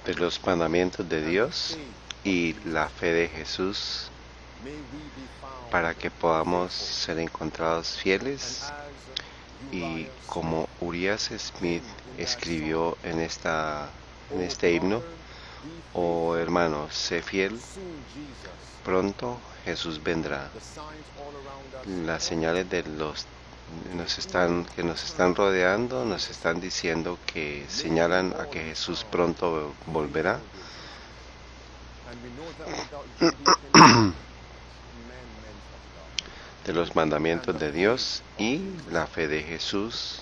de los mandamientos de Dios y la fe de Jesús para que podamos ser encontrados fieles y como Urias Smith escribió en este himno: oh hermano, sé fiel, pronto Jesús vendrá. Las señales que nos están rodeando nos están diciendo que señalan a que Jesús pronto volverá. De los mandamientos de Dios y la fe de Jesús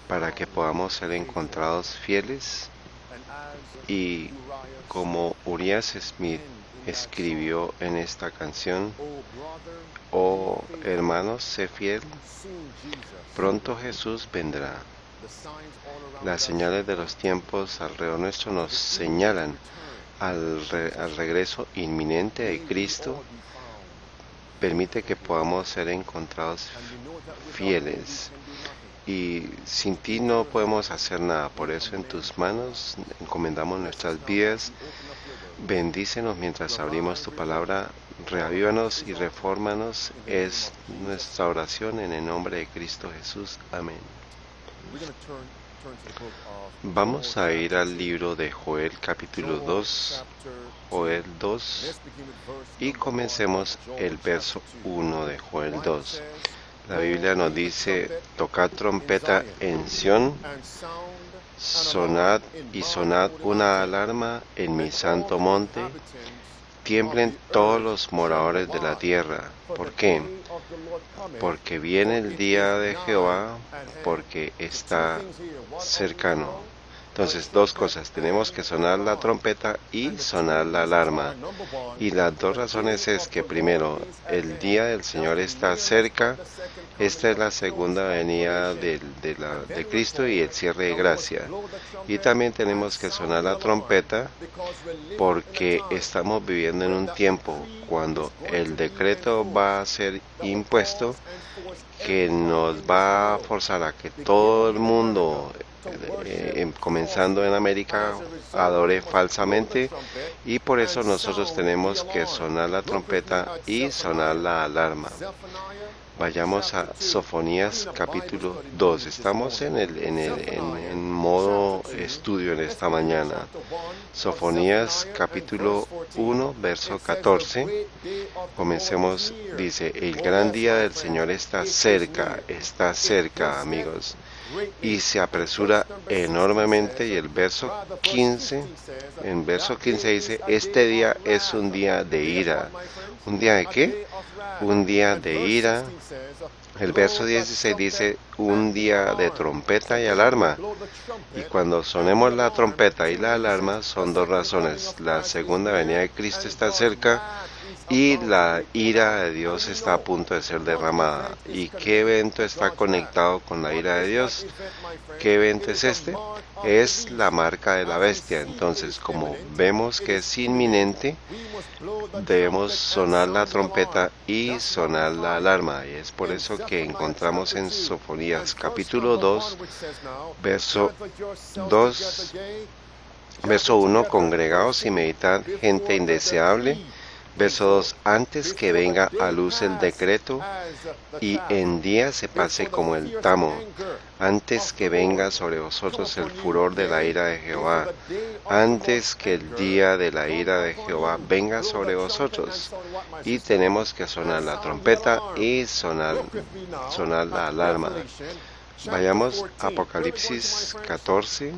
para que podamos ser encontrados fieles y como Urias Smith escribió en esta canción: oh hermanos, sé fiel, pronto Jesús vendrá. Las señales de los tiempos alrededor nuestro nos señalan al regreso inminente de Cristo. Permite que podamos ser encontrados fieles. Y sin ti no podemos hacer nada. Por eso en tus manos encomendamos nuestras vidas. Bendícenos mientras abrimos tu palabra. Reavívanos y refórmanos. Es nuestra oración en el nombre de Cristo Jesús. Amén. Vamos a ir al libro de Joel capítulo 2. Joel 2 y comencemos el verso 1 de Joel 2. La Biblia nos dice: tocad trompeta en Sión, sonad una alarma en mi santo monte, tiemblen todos los moradores de la tierra. ¿Por qué? Porque viene el día de Jehová, porque está cercano. Entonces, dos cosas: tenemos que sonar la trompeta y sonar la alarma. Y las dos razones es que, primero, el día del Señor está cerca. Esta es la segunda venida de Cristo y el cierre de gracia. Y también tenemos que sonar la trompeta porque estamos viviendo en un tiempo cuando el decreto va a ser impuesto, que nos va a forzar a que todo el mundo, comenzando en América, adore falsamente, y por eso nosotros tenemos que sonar la trompeta y sonar la alarma. Vayamos a Sofonías capítulo 2. Estamos en modo estudio en esta mañana. Sofonías capítulo 1, verso 14. Comencemos, dice: el gran día del Señor está cerca, amigos, y se apresura enormemente. Y el verso 15, en verso 15 dice: este día es un día de ira. ¿Un día de qué? Un día de ira. El verso 16 dice: un día de trompeta y alarma. Y cuando sonemos la trompeta y la alarma son dos razones: la segunda venida de Cristo está cerca y la ira de Dios está a punto de ser derramada. ¿Y qué evento está conectado con la ira de Dios? ¿Qué evento es este? Es la marca de la bestia. Entonces, como vemos que es inminente, debemos sonar la trompeta y sonar la alarma. Y es por eso que encontramos en Sofonías capítulo 2, verso 1: congregaos y meditad, gente indeseable. Verso 2: antes que venga a luz el decreto y en día se pase como el tamo, antes que venga sobre vosotros el furor de la ira de Jehová, antes que el día de la ira de Jehová venga sobre vosotros. Y tenemos que sonar la trompeta y sonar la alarma. Vayamos a Apocalipsis 14.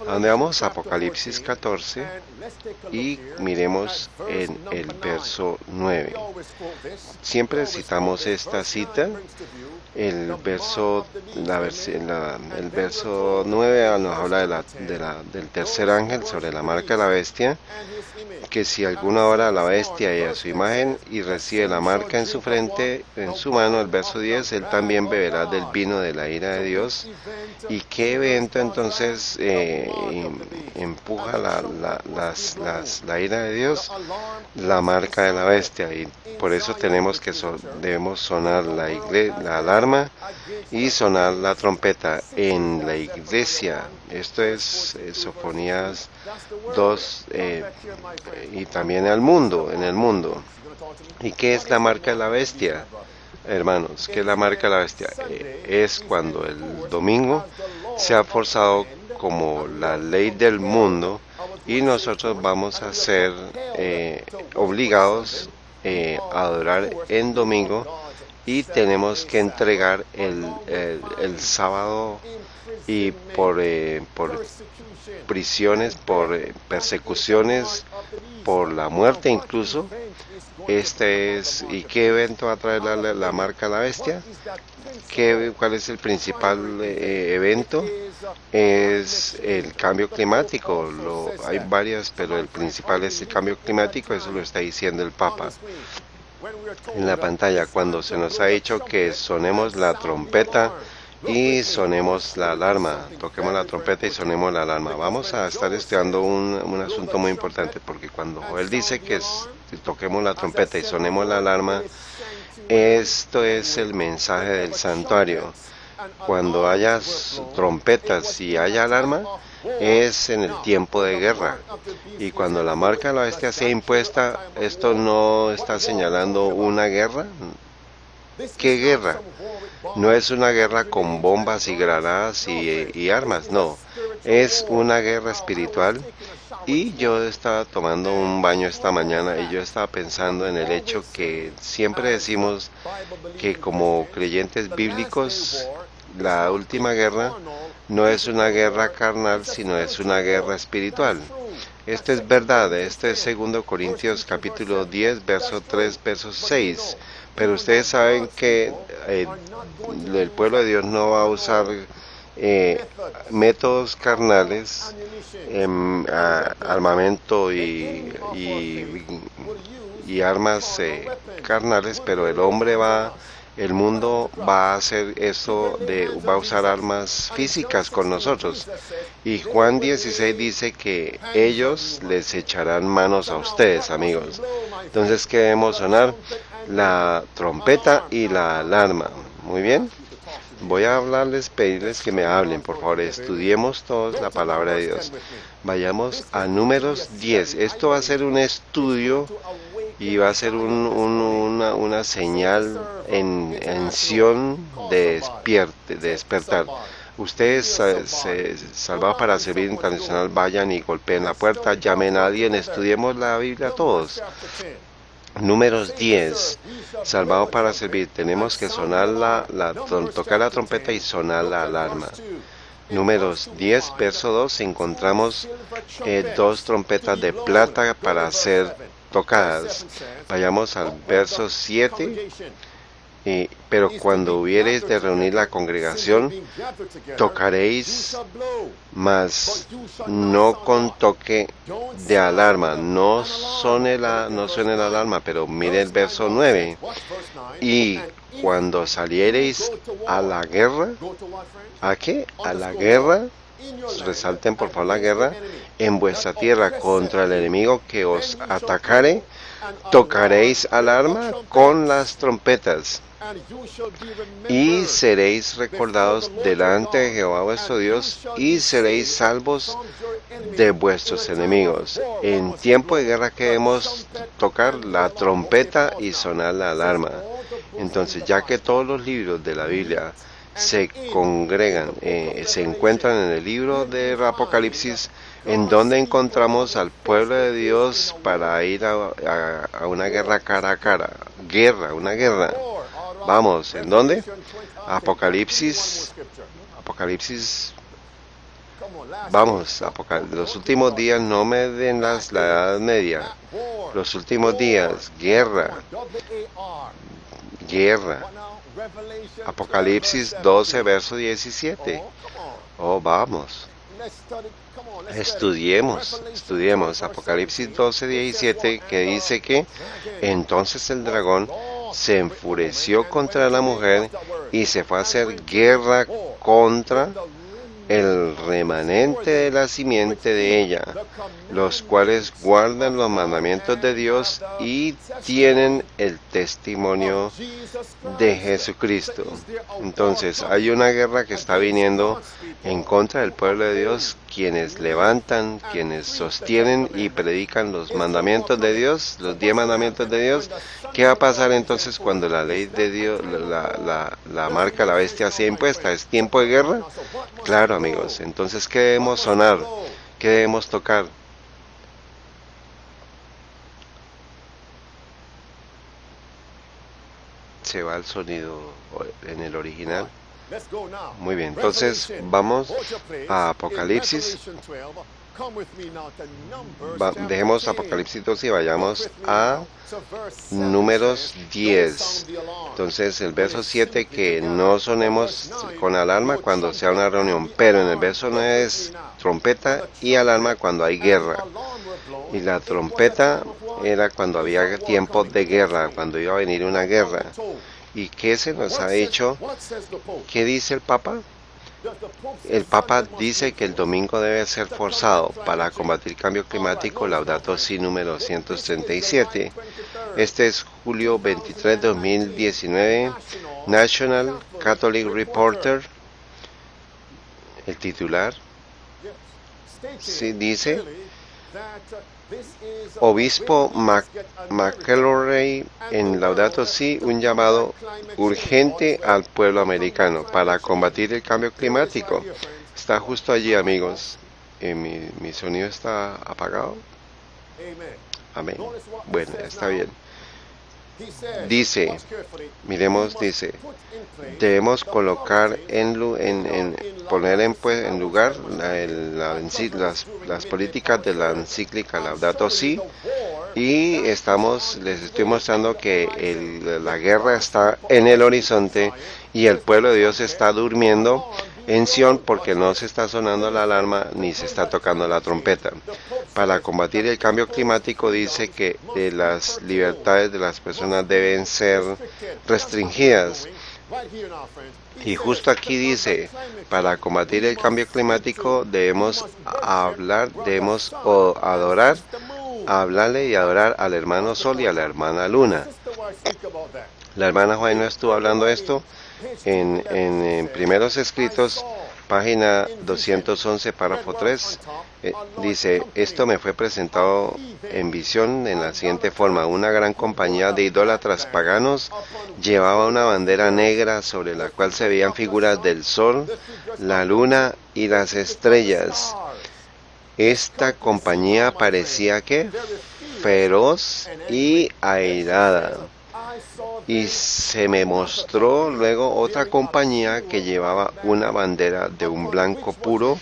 Donde vamos a Apocalipsis 14 y miremos en el verso 9. Siempre citamos esta cita. El verso 9 nos habla del tercer ángel sobre la marca de la bestia, que si alguno ora a la bestia y a su imagen y recibe la marca en su frente, en su mano, el verso 10, él también beberá del vino de la ira de Dios. ¿Y qué evento entonces empuja la ira de Dios? La marca de la bestia. Y por eso debemos sonar la alarma y sonar la trompeta en la iglesia. Esto es Sofonías 2, y también en el mundo. ¿Y qué es la marca de la bestia? Hermanos, ¿qué es la marca de la bestia? Es cuando el domingo se ha forzado como la ley del mundo y nosotros vamos a ser obligados a adorar en domingo y tenemos que entregar el sábado y por prisiones, por persecuciones, por la muerte incluso. ¿Y qué evento va a traer la marca a la bestia? ¿Cuál es el principal evento? Es el cambio climático. Hay varias, pero el principal es el cambio climático, eso lo está diciendo el Papa en la pantalla, cuando se nos ha dicho que sonemos la trompeta y sonemos la alarma. Toquemos la trompeta y sonemos la alarma. Vamos a estar estudiando un asunto muy importante, porque cuando Joel dice que toquemos la trompeta y sonemos la alarma, esto es el mensaje del santuario. Cuando haya trompetas y haya alarma, es en el tiempo de guerra. Y cuando la marca de la bestia sea impuesta, esto no está señalando una guerra. ¿Qué guerra? No es una guerra con bombas y granadas y armas, no. Es una guerra espiritual. Y yo estaba tomando un baño esta mañana y yo estaba pensando en el hecho que siempre decimos que como creyentes bíblicos, la última guerra no es una guerra carnal, sino es una guerra espiritual. Esto es verdad, esto es 2 Corintios capítulo 10, verso 3, verso 6. Pero ustedes saben que el pueblo de Dios no va a usar métodos carnales, armamento y armas carnales, pero el mundo va a hacer eso, va a usar armas físicas con nosotros. Y Juan 16 dice que ellos les echarán manos a ustedes, amigos. Entonces, ¿qué debemos sonar? La trompeta y la alarma. Muy bien. Voy a pedirles que me hablen, por favor. Estudiemos todos la palabra de Dios. Vayamos a Números 10. Esto va a ser un estudio y va a ser una señal en Sion de despertar. Ustedes, salvados para servir internacional, vayan y golpeen la puerta, llamen a alguien, estudiemos la Biblia todos. Números 10, salvados para servir, tenemos que tocar la trompeta y sonar la alarma. Números 10, verso 2, encontramos 2 trompetas de plata para ser tocadas. Vayamos al verso 7. Pero cuando hubiereis de reunir la congregación, tocaréis, mas no con toque de alarma. No suene la alarma, pero mire el verso 9. Y cuando saliereis a la guerra, ¿a qué? A la guerra, resalten por favor la guerra, en vuestra tierra contra el enemigo que os atacare, tocaréis alarma con las trompetas. Y seréis recordados delante de Jehová vuestro Dios, y seréis salvos de vuestros enemigos. En tiempo de guerra queremos tocar la trompeta y sonar la alarma. Entonces, ya que todos los libros de la Biblia se congregan, se encuentran en el libro de Apocalipsis, en donde encontramos al pueblo de Dios para ir a una guerra cara a cara. Una guerra. Vamos, ¿en dónde? Apocalipsis. Vamos, los últimos días, no me den la Edad Media. Los últimos días, guerra. Apocalipsis 12, verso 17. Oh, vamos. Estudiemos Apocalipsis 12:17, que dice que entonces el dragón se enfureció contra la mujer y se fue a hacer guerra contra el remanente de la simiente de ella, los cuales guardan los mandamientos de Dios y tienen el testimonio de Jesucristo. Entonces, hay una guerra que está viniendo en contra del pueblo de Dios, quienes levantan, quienes sostienen y predican los mandamientos de Dios, los 10 mandamientos de Dios. ¿Qué va a pasar entonces cuando la ley de Dios, la marca de la bestia sea impuesta? ¿Es tiempo de guerra? Claro, amigos. Entonces, ¿qué debemos sonar? ¿Qué debemos tocar? Se va el sonido en el original. Muy bien, entonces vamos a Apocalipsis. Dejemos Apocalipsis 2 y vayamos a Números 10. Entonces el verso 7, que no sonemos con alarma cuando sea una reunión, pero en el verso 9 es trompeta y alarma cuando hay guerra. Y la trompeta era cuando había tiempo de guerra, cuando iba a venir una guerra. ¿Y qué se nos ha dicho? ¿Qué dice el Papa? El Papa dice que el domingo debe ser forzado para combatir cambio climático, Laudato Si número 137. Este es julio 23, 2019, National Catholic Reporter. El titular sí dice: Obispo McElroy en Laudato Si, un llamado urgente al pueblo americano para combatir el cambio climático. Está justo allí, amigos. ¿Mi sonido está apagado? Amén. Bueno, está bien. Dice, miremos, dice, debemos colocar poner en lugar las políticas de la encíclica Laudato Si, y les estoy mostrando que la guerra está en el horizonte y el pueblo de Dios está durmiendo en Sion porque no se está sonando la alarma ni se está tocando la trompeta. Para combatir el cambio climático dice que las libertades de las personas deben ser restringidas. Y justo aquí dice, para combatir el cambio climático debemos adorar, hablarle y adorar al hermano Sol y a la hermana Luna. La hermana Juan no estuvo hablando esto en Primeros Escritos, página 211, párrafo 3, dice, esto me fue presentado en visión en la siguiente forma: una gran compañía de idólatras paganos llevaba una bandera negra sobre la cual se veían figuras del sol, la luna y las estrellas. Esta compañía parecía que feroz y airada. Y se me mostró luego otra compañía que llevaba una bandera de un blanco puro,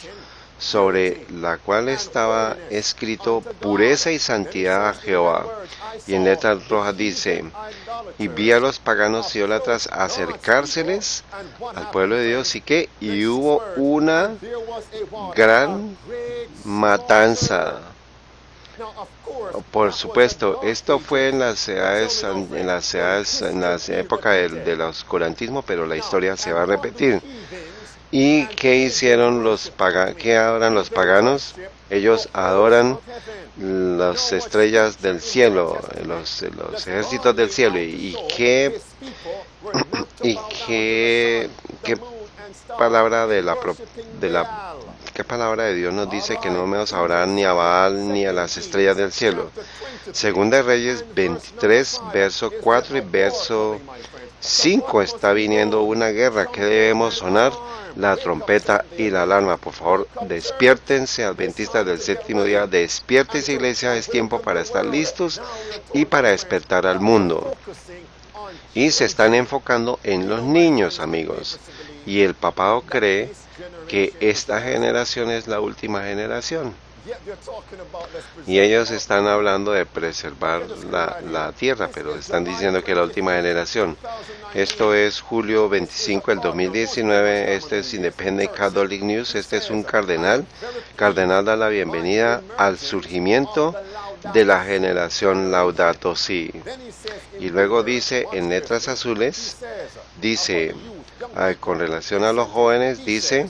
sobre la cual estaba escrito pureza y santidad a Jehová. Y en letras rojas dice, y vi a los paganos idólatras acercárseles al pueblo de Dios, y hubo una gran matanza. Por supuesto, esto fue en la época del oscurantismo, pero la historia se va a repetir. ¿Y qué hicieron qué adoran los paganos? Ellos adoran las estrellas del cielo, los ejércitos del cielo. ¿Y qué palabra ¿qué palabra de Dios nos dice que no vamos a adorar ni a Baal ni a las estrellas del cielo? Segunda de Reyes 23, verso 4 y verso 5, está viniendo una guerra. ¿Qué debemos sonar? La trompeta y la alarma. Por favor, despiértense, adventistas del séptimo día, despiértense, iglesia, es tiempo para estar listos y para despertar al mundo. Y se están enfocando en los niños, amigos. Y el papado cree que esta generación es la última generación. Y ellos están hablando de preservar la tierra, pero están diciendo que la última generación. Esto es julio 25 del 2019. Este es Independent Catholic News. Este es un cardenal. Cardenal da la bienvenida al surgimiento de la generación Laudato Si. Y luego dice en letras azules, dice, con relación a los jóvenes, dice,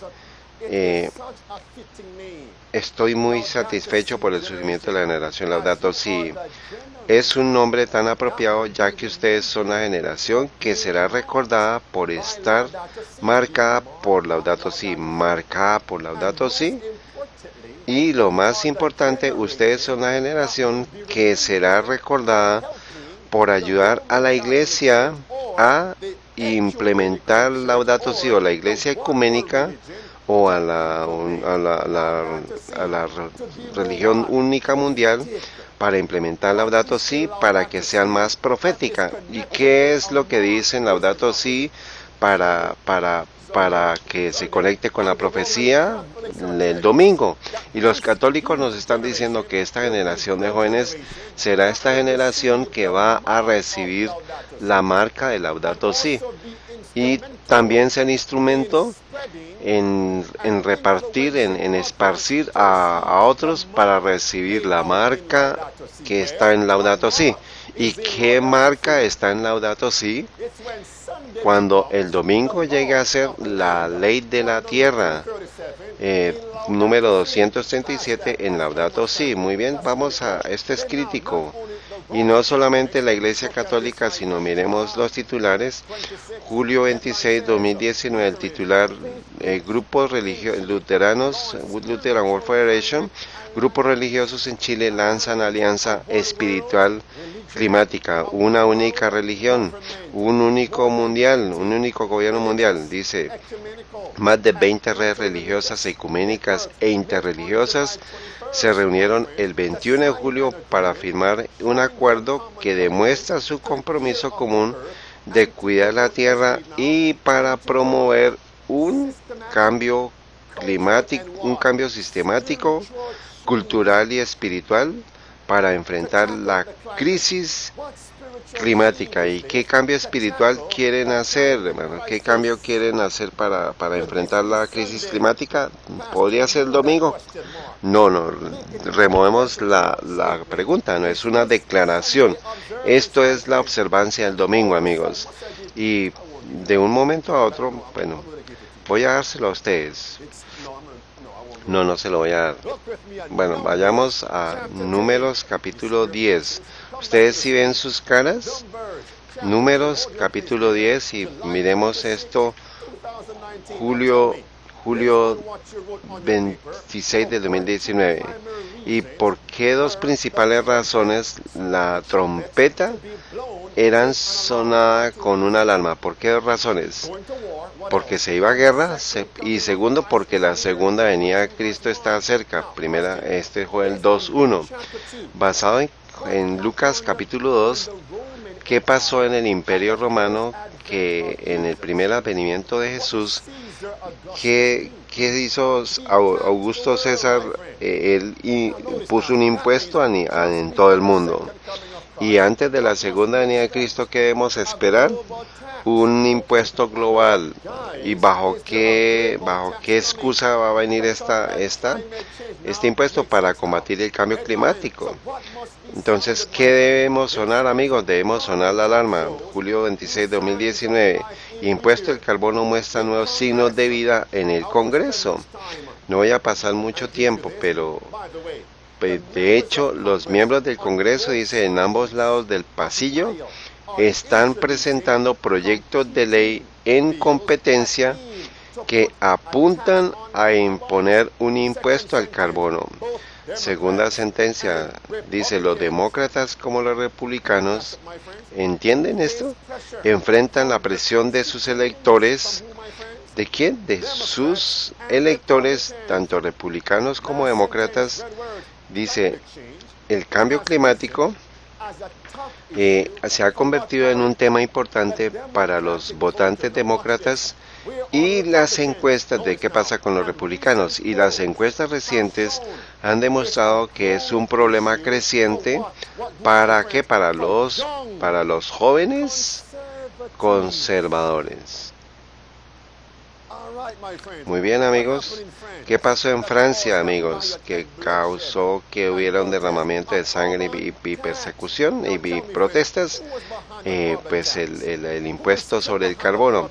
estoy muy satisfecho por el surgimiento de la generación Laudato Si. Es un nombre tan apropiado ya que ustedes son la generación que será recordada por estar marcada por Laudato Si, marcada por Laudato Si. Y lo más importante, ustedes son la generación que será recordada por ayudar a la iglesia a implementar Laudato Si, o la iglesia ecuménica, o a la religión única mundial, para implementar Laudato Si para que sean más profética. ¿Y qué es lo que dicen Laudato Si para que se conecte con la profecía del domingo? Y los católicos nos están diciendo que esta generación de jóvenes será esta generación que va a recibir la marca de Laudato Si, y también ser instrumento en repartir, en esparcir a otros para recibir la marca que está en Laudato Si. ¿Y qué marca está en Laudato Si? Cuando el domingo llegue a ser la ley de la tierra, número 237 en Laudato Si. Muy bien, vamos a, este es crítico. Y no solamente la Iglesia Católica, sino miremos los titulares. Julio 26, 2019, el titular, grupos luteranos, Lutheran World Federation, grupos religiosos en Chile lanzan alianza espiritual climática, una única religión, un único mundial, un único gobierno mundial. Dice, más de 20 redes religiosas, ecuménicas e interreligiosas se reunieron el 21 de julio para firmar un acuerdo que demuestra su compromiso común de cuidar la tierra y para promover un cambio climático, un cambio sistemático, cultural y espiritual para enfrentar la crisis climática. ¿Y qué cambio espiritual quieren hacer, hermano? ¿Qué cambio quieren hacer para enfrentar la crisis climática? ¿Podría ser el domingo? No, removemos la pregunta, no es una declaración. Esto es la observancia del domingo, amigos. Y de un momento a otro, bueno, voy a dárselo a ustedes. No se lo voy a dar. Bueno, vayamos a Números capítulo 10. ¿Ustedes sí ven sus caras? Números capítulo 10, y miremos esto, julio 26 de 2019. ¿Y por qué dos principales razones la trompeta eran sonada con una alarma? ¿Por qué dos razones? Porque se iba a guerra, y segundo, porque la segunda venida de Cristo está cerca. Primera, este fue el 2:1. Basado en Lucas capítulo 2, ¿qué pasó en el Imperio Romano? Que en el primer advenimiento de Jesús, ¿qué hizo Augusto César? Él puso un impuesto en todo el mundo. Y antes de la segunda venida de Cristo, ¿qué debemos esperar? Un impuesto global. ¿Y bajo qué excusa va a venir este impuesto? Para combatir el cambio climático. Entonces, ¿qué debemos sonar, amigos? Debemos sonar la alarma. Julio 26, 2019. Impuesto del carbono muestra nuevos signos de vida en el Congreso. No voy a pasar mucho tiempo, pero de hecho, los miembros del Congreso, dice, en ambos lados del pasillo, están presentando proyectos de ley en competencia que apuntan a imponer un impuesto al carbono. Segunda sentencia, dice, los demócratas como los republicanos, ¿entienden esto? Enfrentan la presión de sus electores. ¿De quién? De sus electores, tanto republicanos como demócratas. Dice, el cambio climático se ha convertido en un tema importante para los votantes demócratas y las encuestas de qué pasa con los republicanos. Y las encuestas recientes han demostrado que es un problema creciente. ¿Para qué? Para los jóvenes conservadores. Muy bien, amigos. ¿Qué pasó en Francia, amigos? Que causó que hubiera un derramamiento de sangre y persecución y protestas. Pues el impuesto sobre el carbono.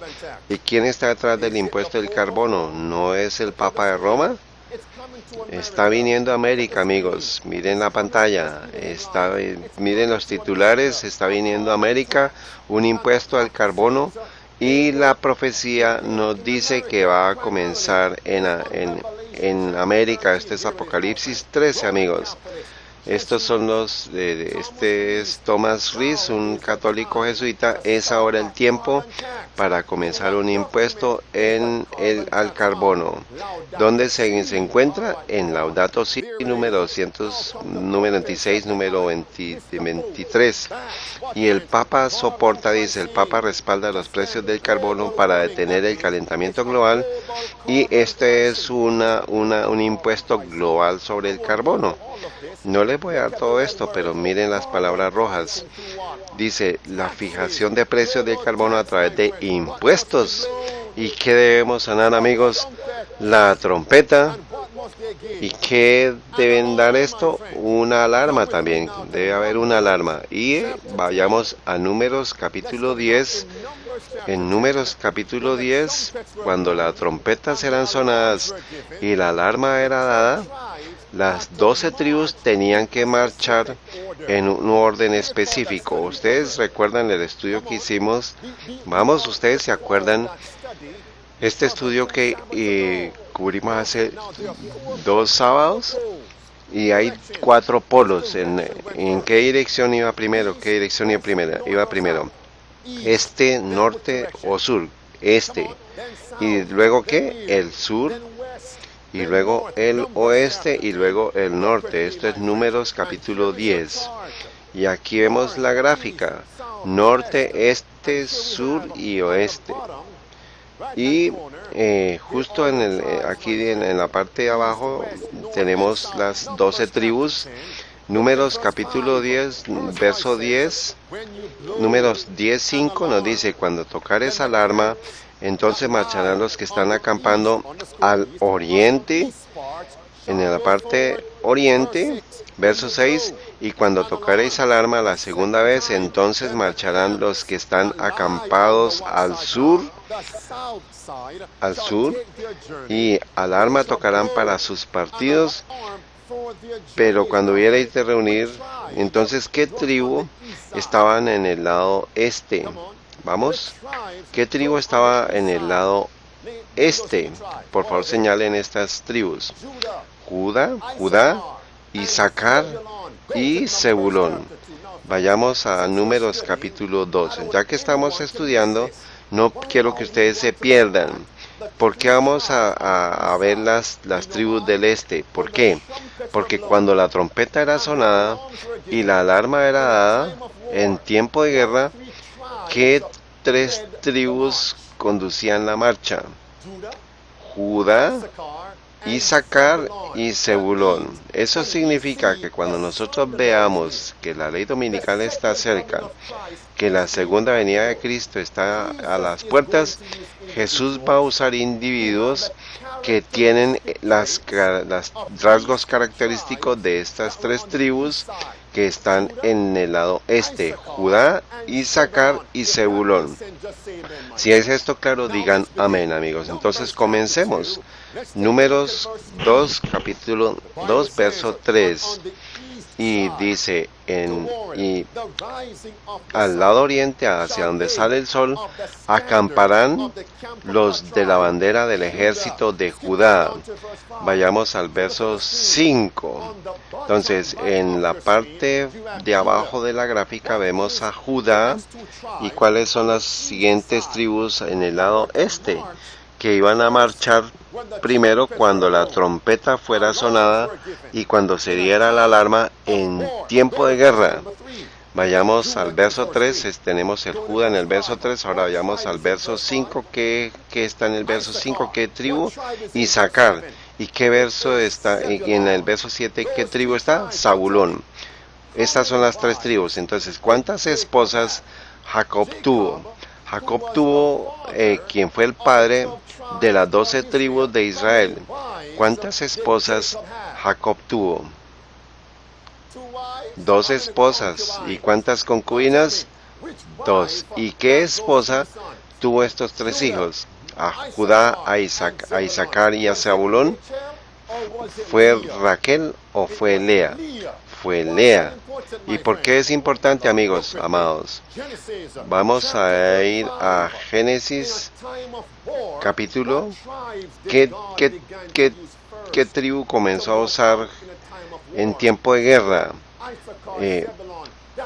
¿Y quién está detrás del impuesto del carbono? ¿No es el Papa de Roma? Está viniendo a América, amigos. Miren la pantalla. Miren los titulares. Está viniendo a América un impuesto al carbono. Y la profecía nos dice que va a comenzar en América. Este es Apocalipsis 13, amigos. Estos son este es Thomas Rees, un católico jesuita. Es ahora el tiempo para comenzar un impuesto al carbono. ¿Dónde se encuentra? En Laudato Si, número 296, número 23. Y el Papa soporta, dice, el Papa respalda los precios del carbono para detener el calentamiento global. Y este es un impuesto global sobre el carbono. No les voy a dar todo esto, pero miren las palabras rojas. Dice, la fijación de precios del carbono a través de impuestos. ¿Y qué debemos sanar, amigos? La trompeta. ¿Y qué deben dar esto? Una alarma también. Debe haber una alarma. Y vayamos a Números capítulo 10. En Números capítulo 10, cuando las trompetas eran sonadas y la alarma era dada, las 12 tribus tenían que marchar en un orden específico. Ustedes recuerdan el estudio que hicimos. Vamos, ustedes se acuerdan este estudio que cubrimos hace 2 sábados. Y hay 4 polos. ¿En qué dirección iba primero? ¿Qué dirección iba primero? Este, norte o sur. Este. Y luego ¿qué? El sur. Y luego el oeste y luego el norte. Esto es Números capítulo 10. Y aquí vemos la gráfica. Norte, este, sur y oeste. Y justo aquí en la parte de abajo tenemos las 12 tribus. Números capítulo 10, verso 10. Números 10:5 nos dice, cuando tocares alarma, entonces marcharán los que están acampando al oriente, en la parte oriente, verso 6, y cuando tocaréis alarma la segunda vez, entonces marcharán los que están acampados al sur, y alarma tocarán para sus partidos. Pero cuando hubierais de reunir, entonces, ¿qué tribu estaban en el lado este? Vamos, ¿qué tribu estaba en el lado este? Por favor, señalen estas tribus. Judá, Isaacar y Zebulón. Vayamos a Números capítulo 12. Ya que estamos estudiando, no quiero que ustedes se pierdan. ¿Por qué vamos a ver las tribus del este? ¿Por qué? Porque cuando la trompeta era sonada y la alarma era dada en tiempo de guerra, ¿qué 3 tribus conducían la marcha? Judá, Isaacar y Zebulón. Eso significa que cuando nosotros veamos que la ley dominical está cerca, que la segunda venida de Cristo está a las puertas, Jesús va a usar individuos que tienen los rasgos característicos de estas 3 tribus que están en el lado este, Judá, Isaacar y Zebulón. Si es esto claro, digan amén, amigos. Entonces comencemos. Números 2, capítulo 2, verso 3. Y dice, y al lado oriente, hacia donde sale el sol, acamparán los de la bandera del ejército de Judá. Vayamos al verso 5. Entonces, en la parte de abajo de la gráfica vemos a Judá. ¿Y cuáles son las siguientes tribus en el lado este? Que iban a marchar primero cuando la trompeta fuera sonada y cuando se diera la alarma en tiempo de guerra. Vayamos al verso 3, tenemos el Judá en el verso 3, ahora vayamos al verso 5, ¿qué está en el verso 5? ¿Qué tribu? Isaacar. ¿Y qué verso está? Y en el verso 7, ¿qué tribu está? Zabulón. Estas son las tres tribus. Entonces, ¿cuántas esposas Jacob tuvo? Jacob tuvo, quien fue el padre de las 12 tribus de Israel. ¿Cuántas esposas Jacob tuvo? 2 esposas. ¿Y cuántas concubinas? 2. ¿Y qué esposa tuvo estos 3 hijos? A Judá, a Isaacar y a Zabulón. ¿Fue Raquel o fue Lea? Fue Lea. ¿Y por qué es importante, amigos amados? Vamos a ir a Génesis capítulo. ¿Qué tribu comenzó a usar en tiempo de guerra?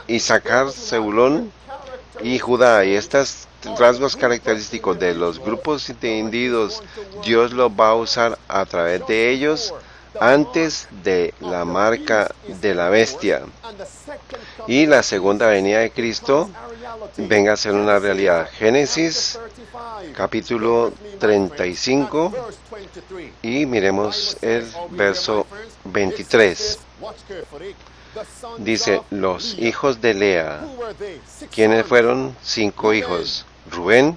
Isaacar, Zebulón y Judá. Y estos rasgos característicos de los grupos entendidos, Dios los va a usar a través de ellos antes de la marca de la bestia. Y la segunda venida de Cristo venga a ser una realidad. Génesis capítulo 35 y miremos el verso 23. Dice, los hijos de Lea. ¿Quiénes fueron? 5 hijos. Rubén,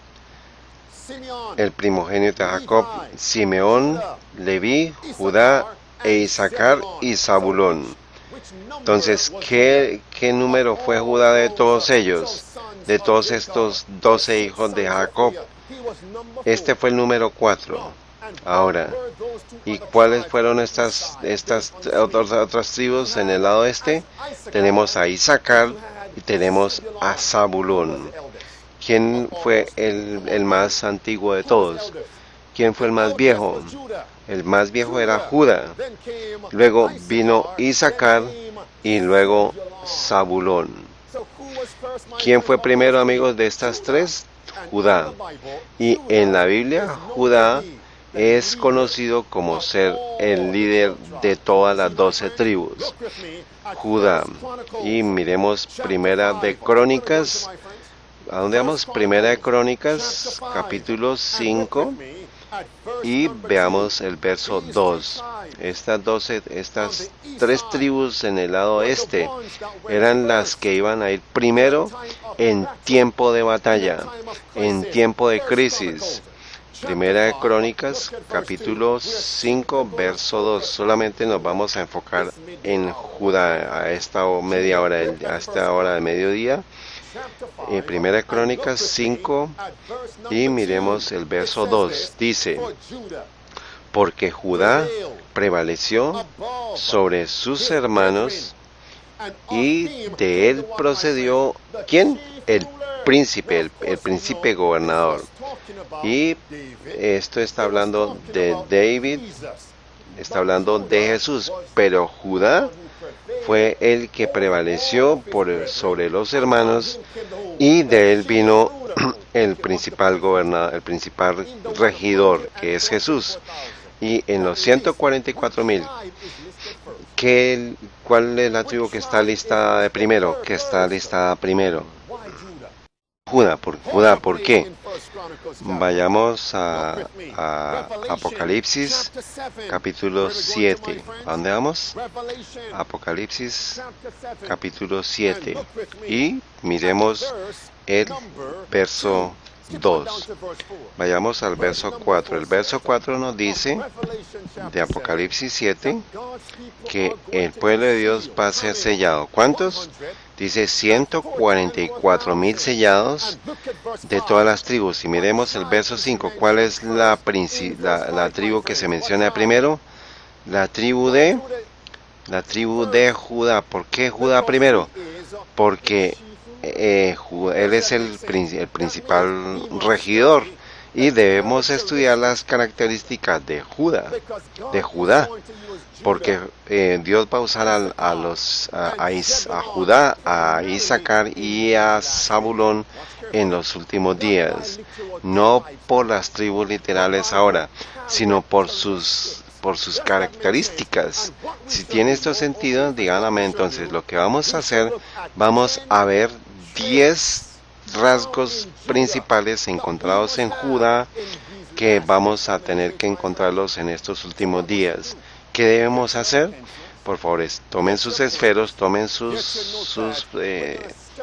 el primogénito de Jacob, Simeón, Leví, Judá e Isaacar y Zabulón. Entonces, ¿qué número fue Judá de todos ellos? De todos estos 12 hijos de Jacob. Este fue el número 4. Ahora, ¿y cuáles fueron estas otras tribus en el lado este? Tenemos a Isaacar y tenemos a Zabulón. ¿Quién fue el más antiguo de todos? ¿Quién fue el más viejo? El más viejo era Judá. Luego vino Isaacar y luego Zabulón. ¿Quién fue primero, amigos, de estas tres? Judá. Y en la Biblia, Judá es conocido como ser el líder de todas las 12 tribus. Judá. Y miremos Primera de Crónicas. ¿A dónde vamos? Primera de Crónicas, capítulo 5. Y veamos el verso 2. Estas 3 tribus en el lado este eran las que iban a ir primero en tiempo de batalla, en tiempo de crisis. Primera de Crónicas, capítulo 5, verso 2. Solamente nos vamos a enfocar en Judá a esta media hora, a esta hora de mediodía. Primera de Crónicas 5 y miremos el verso 2. Dice, porque Judá prevaleció sobre sus hermanos y de él procedió, ¿quién? El príncipe gobernador. Y esto está hablando de David, está hablando de Jesús, pero Judá fue el que prevaleció sobre los hermanos y de él vino el principal gobernador, el principal regidor, que es Jesús. Y en los 144,000, ¿cuál es la tribu que está listada de primero? Que está listada primero. Judá, ¿por qué? Vayamos a Apocalipsis, capítulo 7. ¿A dónde vamos? Apocalipsis, capítulo 7. Y miremos el verso 2. Vayamos al verso 4. El verso 4 nos dice, de Apocalipsis 7, que el pueblo de Dios va a ser sellado. ¿Cuántos? Dice 144,000 sellados de todas las tribus. Y miremos el verso 5. ¿Cuál es la tribu que se menciona primero? La tribu de Judá. ¿Por qué Judá primero? Porque él es el principal regidor. Y debemos estudiar las características de Judá, porque Dios va a usar a Judá, a Isaacar y a Zabulón en los últimos días, no por las tribus literales ahora, sino por sus por sus características. Si tiene estos sentidos, digan amén. Entonces, lo que vamos a hacer, vamos a ver 10 rasgos principales encontrados en Judá que vamos a tener que encontrarlos en estos últimos días. ¿Qué debemos hacer? Por favor, tomen sus esferos, tomen sus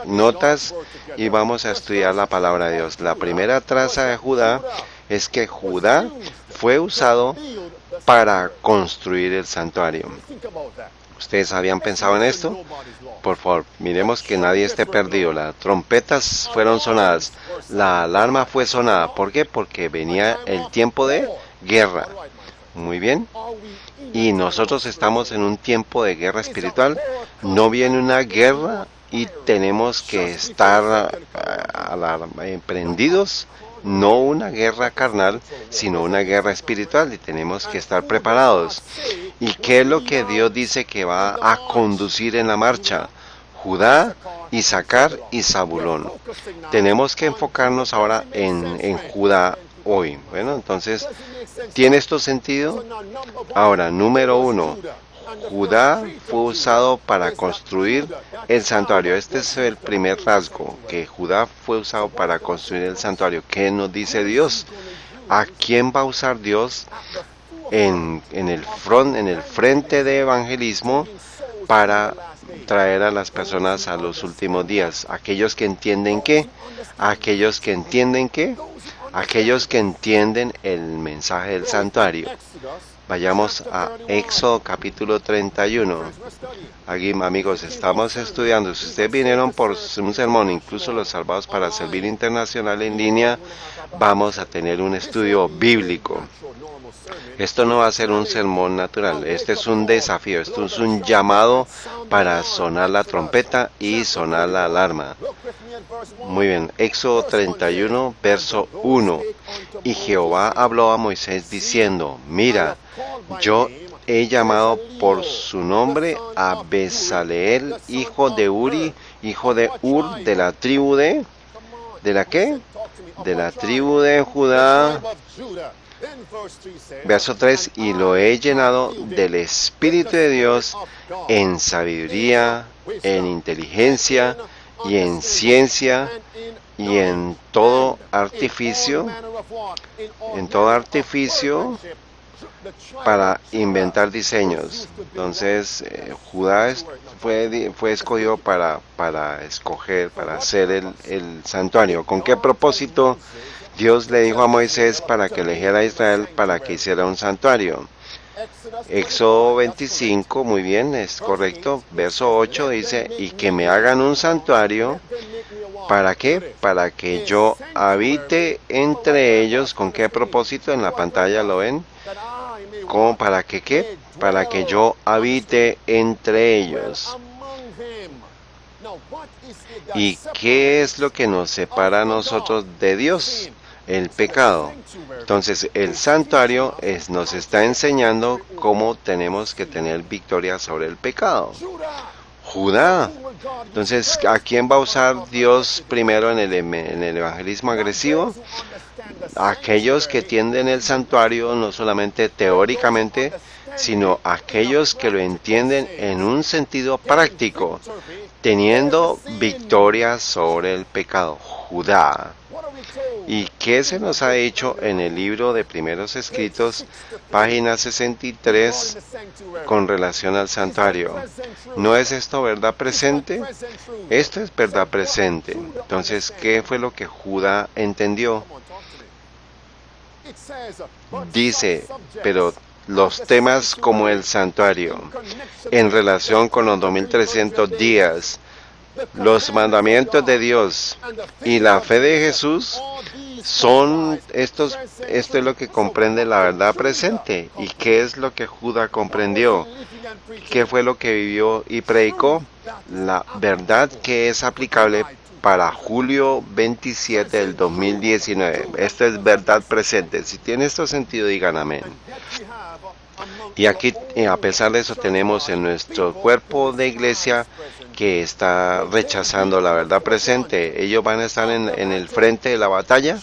notas y vamos a estudiar la palabra de Dios. La primera traza de Judá es que Judá fue usado para construir el santuario. ¿Ustedes habían pensado en esto? Por favor, miremos que nadie esté perdido. Las trompetas fueron sonadas, la alarma fue sonada. ¿Por qué? Porque venía el tiempo de guerra. Muy bien. Y nosotros estamos en un tiempo de guerra espiritual. No viene una guerra y tenemos que estar prendidos. No una guerra carnal, sino una guerra espiritual, y tenemos que estar preparados. ¿Y qué es lo que Dios dice que va a conducir en la marcha? Judá, Isaacar y Zabulón. Tenemos que enfocarnos ahora en Judá hoy. Bueno, entonces, ¿tiene esto sentido? Ahora, número 1. Judá fue usado para construir el santuario. Este es el primer rasgo, que Judá fue usado para construir el santuario. ¿Qué nos dice Dios? ¿A quién va a usar Dios en el frente de evangelismo para traer a las personas a los últimos días? Aquellos que entienden qué, aquellos que entienden qué, aquellos que entienden el mensaje del santuario. Vayamos a Éxodo capítulo 31. Aquí, amigos, estamos estudiando. Si ustedes vinieron por un sermón, incluso los salvados para servir internacional en línea, vamos a tener un estudio bíblico. Esto no va a ser un sermón natural, este es un desafío, esto es un llamado para sonar la trompeta y sonar la alarma. Muy bien, Éxodo 31, verso 1. Y Jehová habló a Moisés diciendo, mira, yo he llamado por su nombre a Bezaleel, hijo de Uri, hijo de Ur, de la tribu ¿de la qué? De la tribu de Judá. Verso 3, y lo he llenado del Espíritu de Dios en sabiduría, en inteligencia y en ciencia y en todo artificio para inventar diseños. Entonces, Judá fue escogido para escoger, para hacer el santuario. ¿Con qué propósito? Dios le dijo a Moisés para que eligiera a Israel para que hiciera un santuario. Éxodo 25, muy bien, es correcto. Verso 8 dice, y que me hagan un santuario. ¿Para qué? Para que yo habite entre ellos. ¿Con qué propósito? En la pantalla lo ven. ¿Cómo? ¿Para qué qué? Para que yo habite entre ellos. ¿Y qué es lo que nos separa a nosotros de Dios? El pecado. Entonces el santuario nos está enseñando cómo tenemos que tener victoria sobre el pecado. Judá. Entonces, ¿a quién va a usar Dios primero en el evangelismo agresivo? Aquellos que tienden el santuario no solamente teóricamente, sino aquellos que lo entienden en un sentido práctico, teniendo victoria sobre el pecado. Judá. ¿Y qué se nos ha dicho en el libro de Primeros Escritos, página 63, con relación al santuario? ¿No es esto verdad presente? Esto es verdad presente. Entonces, ¿qué fue lo que Judá entendió? Dice, pero los temas como el santuario, en relación con los 2300 días, los mandamientos de Dios y la fe de Jesús, esto es lo que comprende la verdad presente. ¿Y qué es lo que Judá comprendió? ¿Qué fue lo que vivió y predicó? La verdad que es aplicable para julio 27 del 2019. Esta es verdad presente. Si tiene esto sentido, digan amén. Y aquí, a pesar de eso, tenemos en nuestro cuerpo de iglesia que está rechazando la verdad presente. Ellos van a estar en el frente de la batalla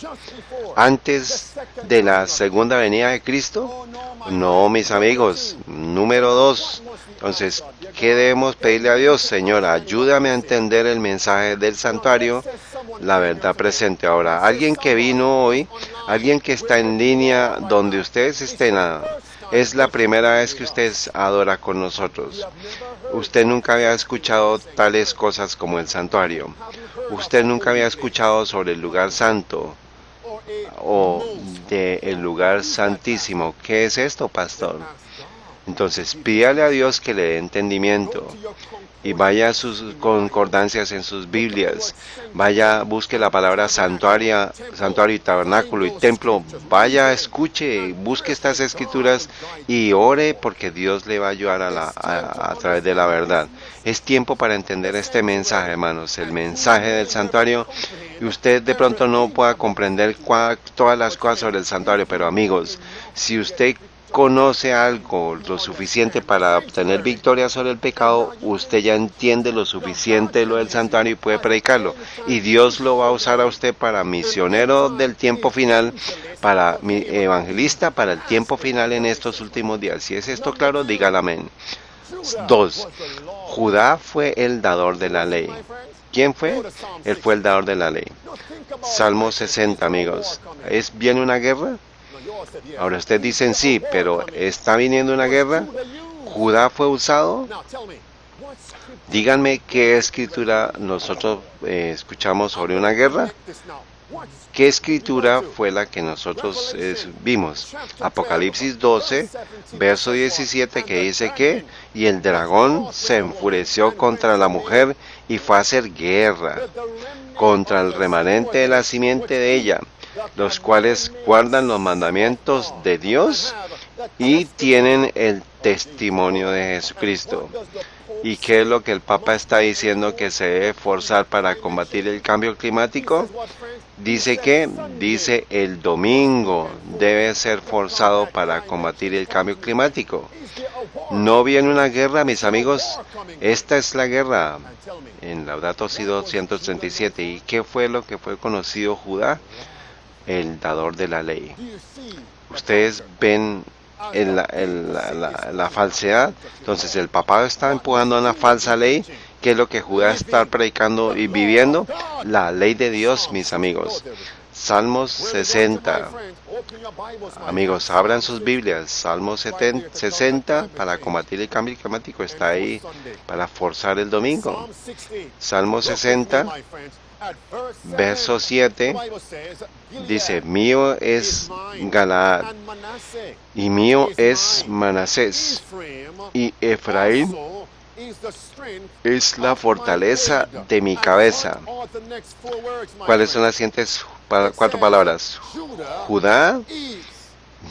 antes de la segunda venida de Cristo. No, mis amigos. Número 2. Entonces, ¿qué debemos pedirle a Dios? Señor, ayúdame a entender el mensaje del santuario, la verdad presente. Ahora, alguien que vino hoy, alguien que está en línea donde ustedes estén, es la primera vez que usted adora con nosotros. Usted nunca había escuchado tales cosas como el santuario. Usted nunca había escuchado sobre el lugar santo o del lugar santísimo. ¿Qué es esto, pastor? Entonces, pídale a Dios que le dé entendimiento y vaya a sus concordancias en sus Biblias. Vaya, busque la palabra santuario y tabernáculo y templo. Vaya, escuche, busque estas escrituras y ore porque Dios le va a ayudar a través de la verdad. Es tiempo para entender este mensaje, hermanos, el mensaje del santuario. Y usted de pronto no pueda comprender todas las cosas sobre el santuario, pero amigos, si usted conoce algo lo suficiente para obtener victoria sobre el pecado, usted ya entiende lo suficiente lo del santuario y puede predicarlo. Y Dios lo va a usar a usted para misionero del tiempo final, para mi evangelista, para el tiempo final en estos últimos días. Si es esto claro, dígale amén. 2. Judá fue el dador de la ley. ¿Quién fue? Él fue el dador de la ley. Salmo 60, amigos. ¿Viene una guerra? Ahora ustedes dicen sí, pero ¿está viniendo una guerra? ¿Judá fue usado? Díganme qué escritura nosotros escuchamos sobre una guerra. ¿Qué escritura fue la que nosotros vimos? Apocalipsis 12, verso 17, que dice que y el dragón se enfureció contra la mujer y fue a hacer guerra contra el remanente de la simiente de ella, los cuales guardan los mandamientos de Dios y tienen el testimonio de Jesucristo. ¿Y qué es lo que el Papa está diciendo que se debe forzar para combatir el cambio climático? Dice el domingo debe ser forzado para combatir el cambio climático. No viene una guerra, mis amigos. Esta es la guerra. En Laudato Si 237. ¿Y qué fue lo que fue conocido Judá? El dador de la ley. Ustedes ven la falsedad. Entonces el papado está empujando una falsa ley. ¿Qué es lo que Judá está predicando y viviendo? La ley de Dios, mis amigos. Salmos 60. Amigos, abran sus Biblias. Salmos 60 para combatir el cambio climático. Está ahí para forzar el domingo. Salmos 60. Verso 7 dice, mío es Galaad y mío es Manasés y Efraín es la fortaleza de mi cabeza. ¿Cuáles son las siguientes 4 palabras? Judá,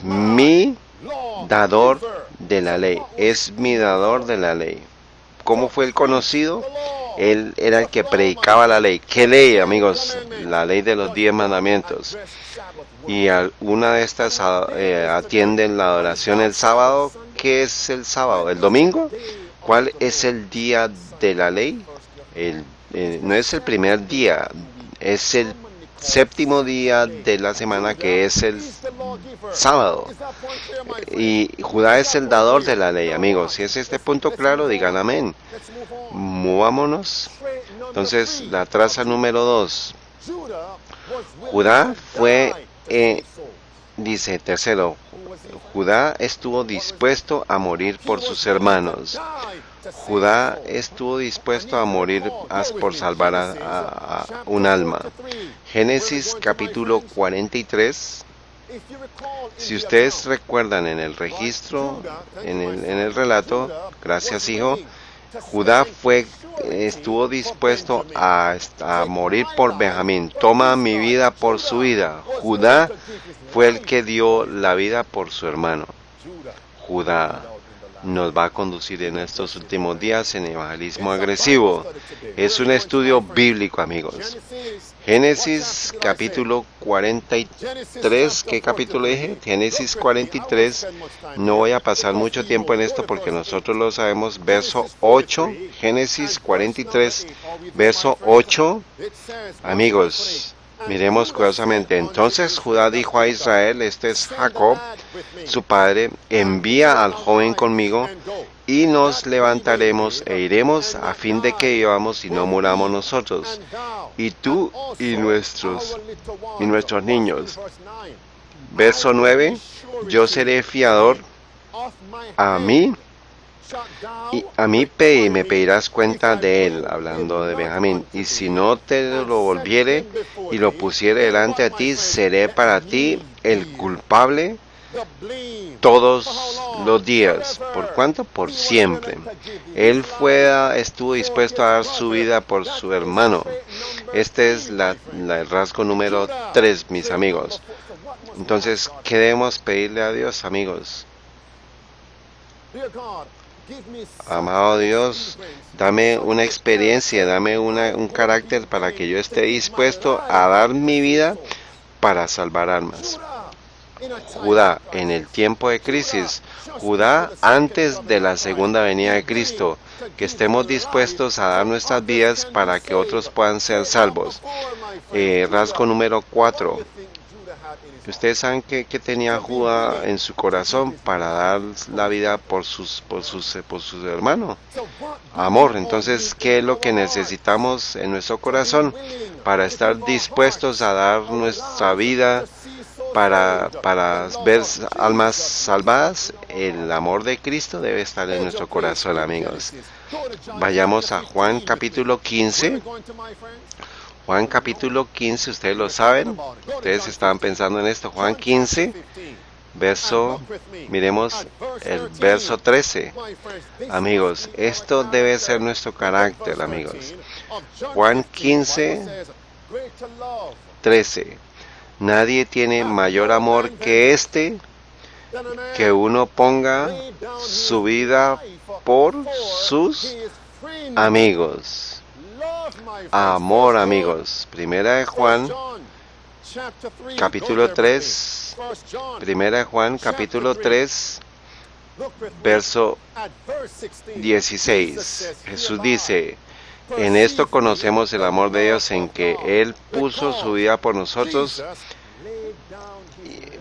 mi dador de la ley, es mi dador de la ley. ¿Cómo fue el conocido? Él era el que predicaba la ley. ¿Qué ley, amigos? La ley de los 10 mandamientos. Y una de estas atienden la adoración el sábado. ¿Qué es el sábado? ¿El domingo? ¿Cuál es el día de la ley? No es el primer día, es el séptimo día de la semana, que es el sábado. Y Judá es el dador de la ley, amigos. Si es este punto claro, digan amén. Movámonos. Entonces, la traza número 2. Judá fue, dice tercero, Judá estuvo dispuesto a morir por sus hermanos. Judá estuvo dispuesto a morir por salvar a un alma. Génesis capítulo 43. Si ustedes recuerdan en el registro, en el relato, gracias hijo, Judá estuvo dispuesto a morir por Benjamín. Toma mi vida por su vida. Judá fue el que dio la vida por su hermano. Judá nos va a conducir en estos últimos días en evangelismo agresivo. Es un estudio bíblico, amigos. Génesis capítulo 43, ¿qué capítulo dije? Génesis 43, no voy a pasar mucho tiempo en esto porque nosotros lo sabemos, verso 8, Génesis 43, verso 8, amigos, Miremos cuidadosamente. Entonces Judá dijo a Israel, este es Jacob, su padre, envía al joven conmigo y nos levantaremos e iremos a fin de que vivamos y no muramos nosotros, y tú y nuestros niños. Verso 9, yo seré fiador a mí. Y a mí me pedirás cuenta de él, hablando de Benjamín, y si no te lo volviere y lo pusiere delante a ti, seré para ti el culpable todos los días. ¿Por cuánto? Por siempre. Él estuvo dispuesto a dar su vida por su hermano. Este es el rasgo número 3, mis amigos. Entonces, ¿qué debemos pedirle a Dios, amigos? Amado Dios, dame una experiencia, dame un carácter para que yo esté dispuesto a dar mi vida para salvar almas. Judá, en el tiempo de crisis, Judá antes de la segunda venida de Cristo, que estemos dispuestos a dar nuestras vidas para que otros puedan ser salvos. Rasgo número 4. Ustedes saben que tenía Judá en su corazón para dar la vida por sus hermanos. Amor. Entonces, ¿qué es lo que necesitamos en nuestro corazón para estar dispuestos a dar nuestra vida para ver almas salvadas? El amor de Cristo debe estar en nuestro corazón, amigos. Vayamos a Juan capítulo 15. Juan capítulo 15, ustedes lo saben, ustedes estaban pensando en esto. Juan 15, miremos el verso 13. Amigos, esto debe ser nuestro carácter, amigos. Juan 15, 13. Nadie tiene mayor amor que este, que uno ponga su vida por sus amigos. Amor, amigos. Primera de Juan, capítulo 3. Primera de Juan, capítulo 3, verso 16. Jesús dice, en esto conocemos el amor de Dios, en que Él puso su vida por nosotros,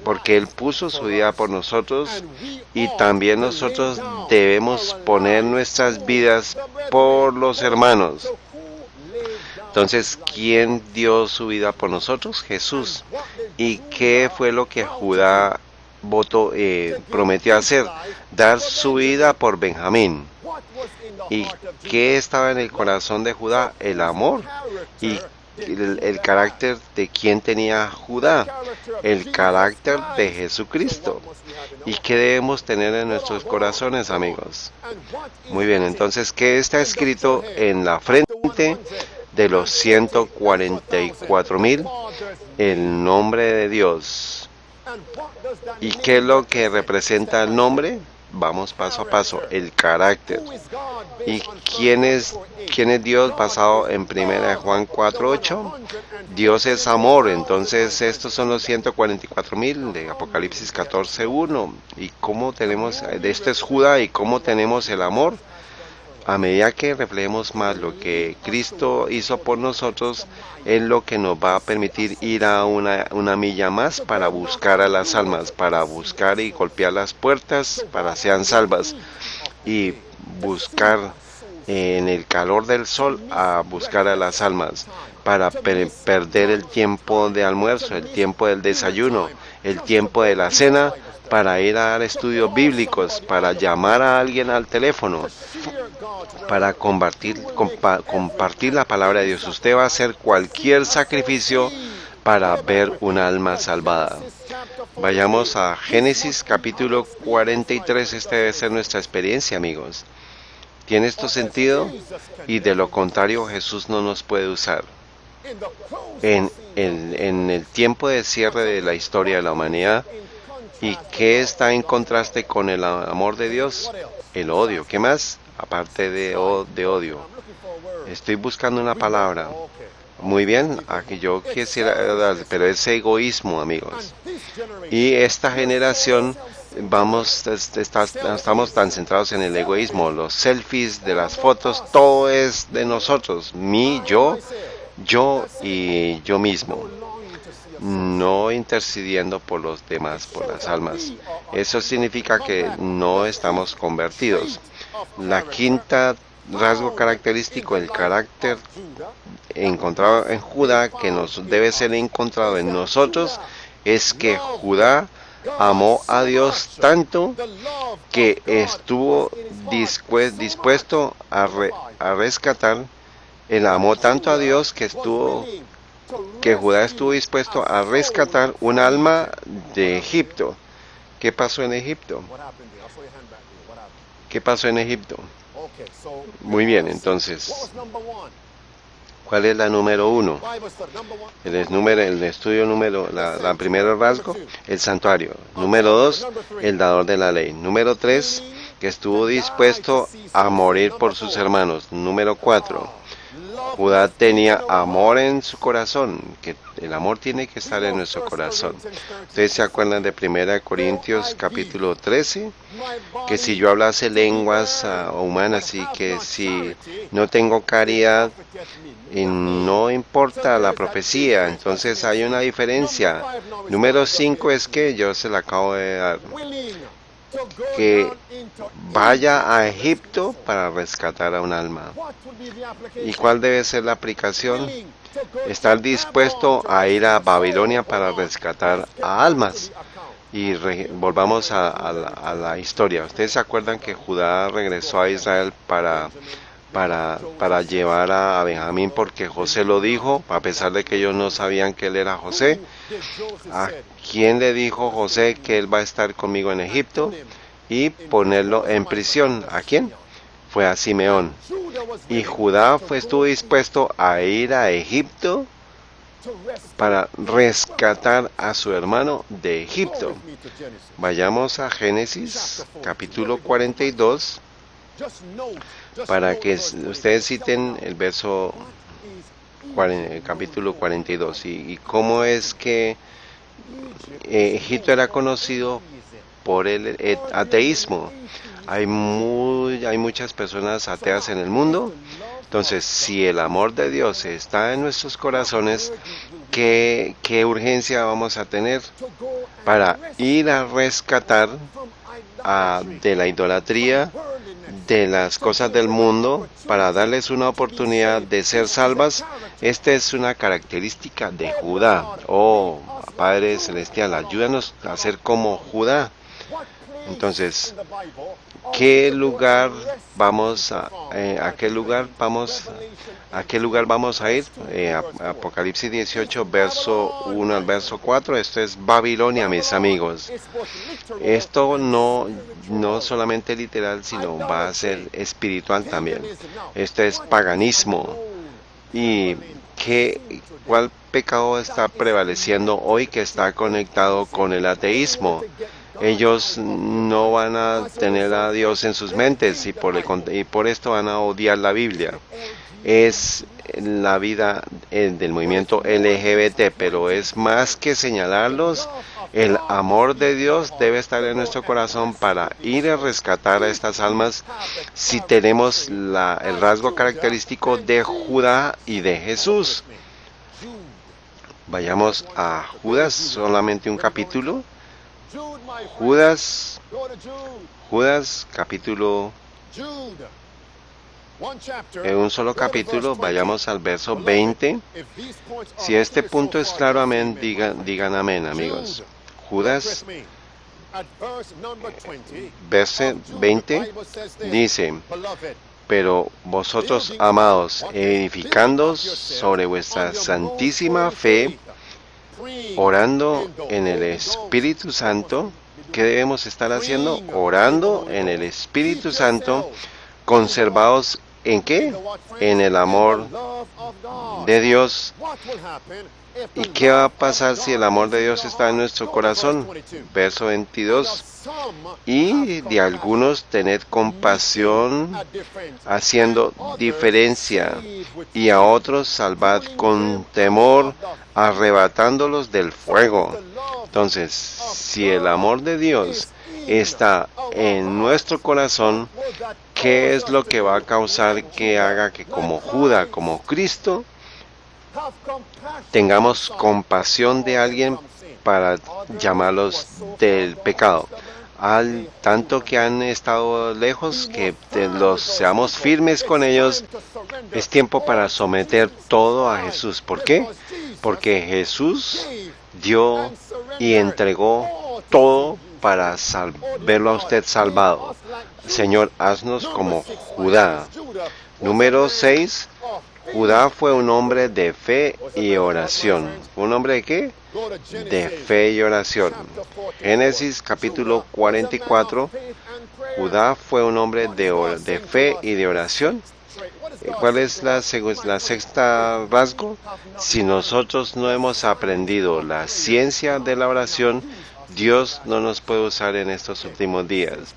porque Él puso su vida por nosotros, y también nosotros debemos poner nuestras vidas por los hermanos. Entonces, ¿quién dio su vida por nosotros? Jesús. ¿Y qué fue lo que Judá prometió hacer? Dar su vida por Benjamín. ¿Y qué estaba en el corazón de Judá? El amor. ¿Y el carácter de quién tenía Judá? El carácter de Jesucristo. ¿Y qué debemos tener en nuestros corazones, amigos? Muy bien, entonces, ¿qué está escrito en la frente de los 144,000? El nombre de Dios. ¿Y qué es lo que representa el nombre? Vamos paso a paso. El carácter. ¿Y quién es Dios basado en 1 Juan 4:8? Dios es amor. Entonces estos son los 144,000 de Apocalipsis 14:1. ¿Y cómo tenemos? De esto es Judá. ¿Y cómo tenemos el amor? A medida que reflejemos más lo que Cristo hizo por nosotros, es lo que nos va a permitir ir a una milla más para buscar a las almas, para buscar y golpear las puertas para sean salvas, y buscar en el calor del sol a buscar a las almas, para perder el tiempo de almuerzo, el tiempo del desayuno, el tiempo de la cena, para ir a dar estudios bíblicos, para llamar a alguien al teléfono, para compartir la palabra de Dios. Usted va a hacer cualquier sacrificio para ver un alma salvada. Vayamos a Génesis capítulo 43. Esta debe ser nuestra experiencia, amigos. ¿Tiene esto sentido? Y de lo contrario, Jesús no nos puede usar. En el tiempo de cierre de la historia de la humanidad, ¿y qué está en contraste con el amor de Dios? El odio. ¿Qué más? Aparte de odio. Estoy buscando una palabra. Muy bien, aquí yo quisiera dar, pero es egoísmo, amigos. Y esta generación estamos tan centrados en el egoísmo. Los selfies de las fotos, todo es de nosotros. Mí, yo, yo y yo mismo, no intercediendo por los demás, por las almas. Eso significa que no estamos convertidos. La quinta rasgo característico, el carácter encontrado en Judá, que nos debe ser encontrado en nosotros, es que Judá amó a Dios tanto que estuvo dispuesto a rescatar. Él amó tanto a Dios que Judá estuvo dispuesto a rescatar un alma de Egipto. ¿Qué pasó en Egipto? ¿Qué pasó en Egipto? Muy bien, entonces, ¿cuál es la número uno? El estudio la primera rasgo, el santuario. Número dos, el dador de la ley. Número tres, que estuvo dispuesto a morir por sus hermanos. Número cuatro, Judá tenía amor en su corazón, que el amor tiene que estar en nuestro corazón. ¿Ustedes se acuerdan de 1 Corintios capítulo 13? Que si yo hablase lenguas humanas y que si no tengo caridad, y no importa la profecía, entonces hay una diferencia. Número 5 es que yo se la acabo de dar, que vaya a Egipto para rescatar a un alma. ¿Y cuál debe ser la aplicación? Estar dispuesto a ir a Babilonia para rescatar a almas. Y volvamos a la historia. ¿Ustedes se acuerdan que Judá regresó a Israel para llevar a Benjamín porque José lo dijo, a pesar de que ellos no sabían que él era José? ¿A quién le dijo José que él va a estar conmigo en Egipto y ponerlo en prisión? ¿A quién? Fue a Simeón. Y Judá estuvo dispuesto a ir a Egipto para rescatar a su hermano de Egipto. Vayamos a Génesis capítulo 42 para que ustedes citen el verso capítulo 42 y cómo es que Egipto era conocido por el ateísmo. Hay muchas personas ateas en el mundo. Entonces, si el amor de Dios está en nuestros corazones, ¿qué urgencia vamos a tener para ir a rescatar de la idolatría, de las cosas del mundo, para darles una oportunidad de ser salvas? Esta es una característica de Judá. Oh, Padre Celestial, ayúdanos a ser como Judá. Entonces, ¿a qué lugar vamos a ir? Apocalipsis 18, verso 1 al verso 4. Esto es Babilonia, mis amigos. Esto no solamente literal, sino va a ser espiritual también. Esto es paganismo. ¿Y cuál pecado está prevaleciendo hoy que está conectado con el ateísmo? Ellos no van a tener a Dios en sus mentes y por esto van a odiar la Biblia. Es la vida del movimiento LGBT, pero es más que señalarlos. El amor de Dios debe estar en nuestro corazón para ir a rescatar a estas almas si tenemos el rasgo característico de Judá y de Jesús. Vayamos a Judas, solamente un capítulo. Judas capítulo, en un solo capítulo, vayamos al verso 20. Si este punto es claro, amén, digan amén, amigos. Judas, verso 20, dice: pero vosotros, amados, edificando sobre vuestra santísima fe, orando en el Espíritu Santo. ¿Qué debemos estar haciendo? Orando en el Espíritu Santo, conservados ¿en qué? En el amor de Dios. ¿Y qué va a pasar si el amor de Dios está en nuestro corazón? Verso 22. Y de algunos tened compasión, haciendo diferencia, y a otros salvad con temor, arrebatándolos del fuego. Entonces, si el amor de Dios está en nuestro corazón, ¿qué es lo que va a causar que haga que como Judá, como Cristo, tengamos compasión de alguien para llamarlos del pecado. Al tanto que han estado lejos, que los seamos firmes con ellos. Es tiempo para someter todo a Jesús. ¿Por qué? Porque Jesús dio y entregó todo para verlo a usted salvado. Señor, haznos como Judá. Número 6. Judá fue un hombre de fe y oración. ¿Un hombre de qué? De fe y oración. Génesis capítulo 44. Judá fue un hombre de fe y de oración. ¿Cuál es la sexta rasgo? Si nosotros no hemos aprendido la ciencia de la oración, Dios no nos puede usar en estos últimos días.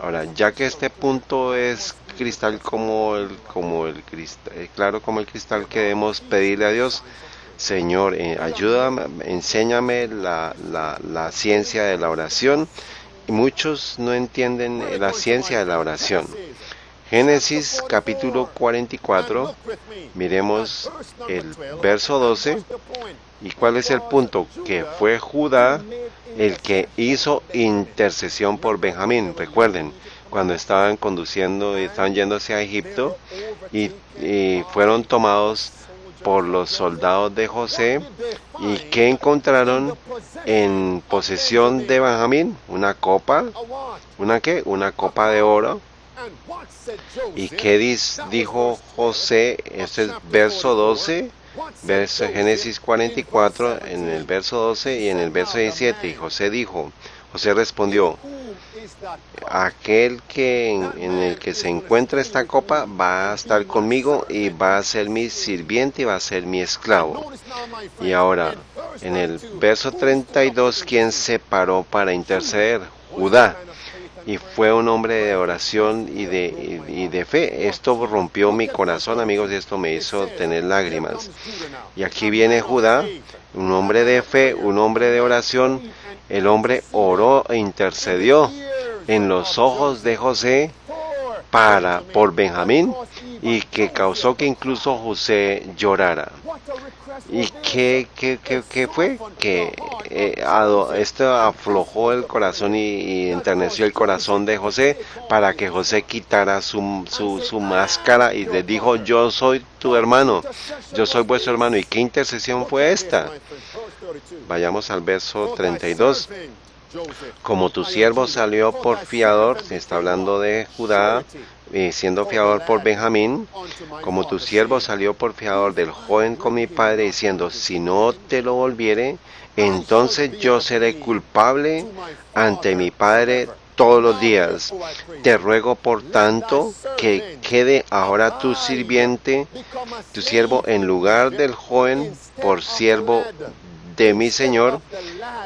Ahora, ya que este punto es cristal claro como el cristal que debemos pedirle a Dios, Señor, ayúdame, enséñame la ciencia de la oración. Y muchos no entienden la ciencia de la oración. Génesis capítulo 44, miremos el verso 12. ¿Y cuál es el punto? Que fue Judá el que hizo intercesión por Benjamín. Recuerden, cuando estaban conduciendo y estaban yéndose a Egipto y fueron tomados por los soldados de José, y que encontraron en posesión de Benjamín una copa, una copa de oro. ¿Y qué dijo José? Este es verso 12, Génesis 44, en el verso 12 y en el verso 17. Y José respondió: aquel en el que se encuentra esta copa va a estar conmigo y va a ser mi sirviente y va a ser mi esclavo. Y ahora, en el verso 32, ¿quién se paró para interceder? Judá. Y fue un hombre de oración y de fe. Esto rompió mi corazón, amigos, y esto me hizo tener lágrimas. Y aquí viene Judá, un hombre de fe, un hombre de oración. El hombre oró e intercedió en los ojos de José por Benjamín, y que causó que incluso José llorara. ¿Y qué fue? Que esto aflojó el corazón y enterneció el corazón de José, para que José quitara su máscara y le dijo: yo soy tu hermano, yo soy vuestro hermano. ¿Y qué intercesión fue esta? Vayamos al verso 32. Como tu siervo salió por fiador, se está hablando de Judá, siendo fiador por Benjamín, como tu siervo salió por fiador del joven con mi padre, diciendo: si no te lo volviere, entonces yo seré culpable ante mi padre todos los días. Te ruego, por tanto, que quede ahora tu siervo en lugar del joven, por siervo de mi señor,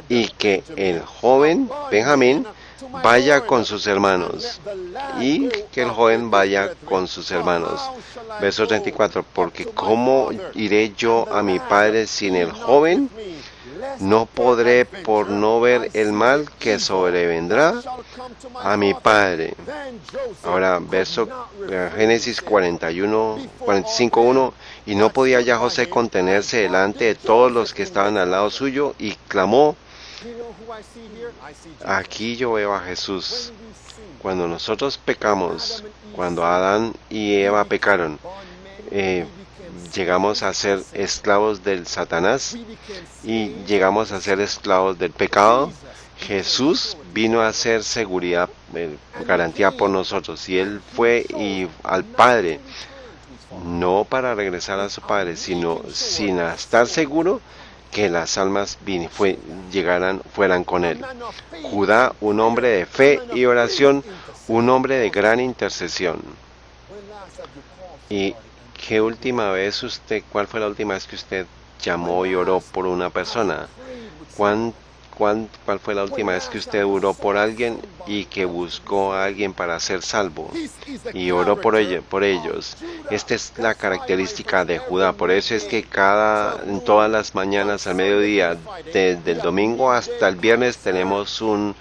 y que el joven Benjamín vaya con sus hermanos, y que el joven vaya con sus hermanos. Verso 34. Porque ¿cómo iré yo a mi padre sin el joven? No podré, por no ver el mal que sobrevendrá a mi padre. Ahora, Génesis 45:1. Y no podía ya José contenerse delante de todos los que estaban al lado suyo, y clamó. Aquí yo veo a Jesús. Cuando nosotros pecamos, cuando Adán y Eva pecaron, llegamos a ser esclavos del Satanás y llegamos a ser esclavos del pecado. Jesús vino a ser seguridad, garantía por nosotros, y Él fue al Padre, no para regresar a su Padre, sino sin estar seguro que las almas fueran con Él. Judá, un hombre de fe y oración, un hombre de gran intercesión. ¿Y cuál fue la última vez que usted llamó y oró por una persona? ¿Cuál fue la última vez que usted oró por alguien y que buscó a alguien para ser salvo y oró por ellos? Esta es la característica de Judá. Por eso es que en todas las mañanas al mediodía, desde el domingo hasta el viernes, tenemos un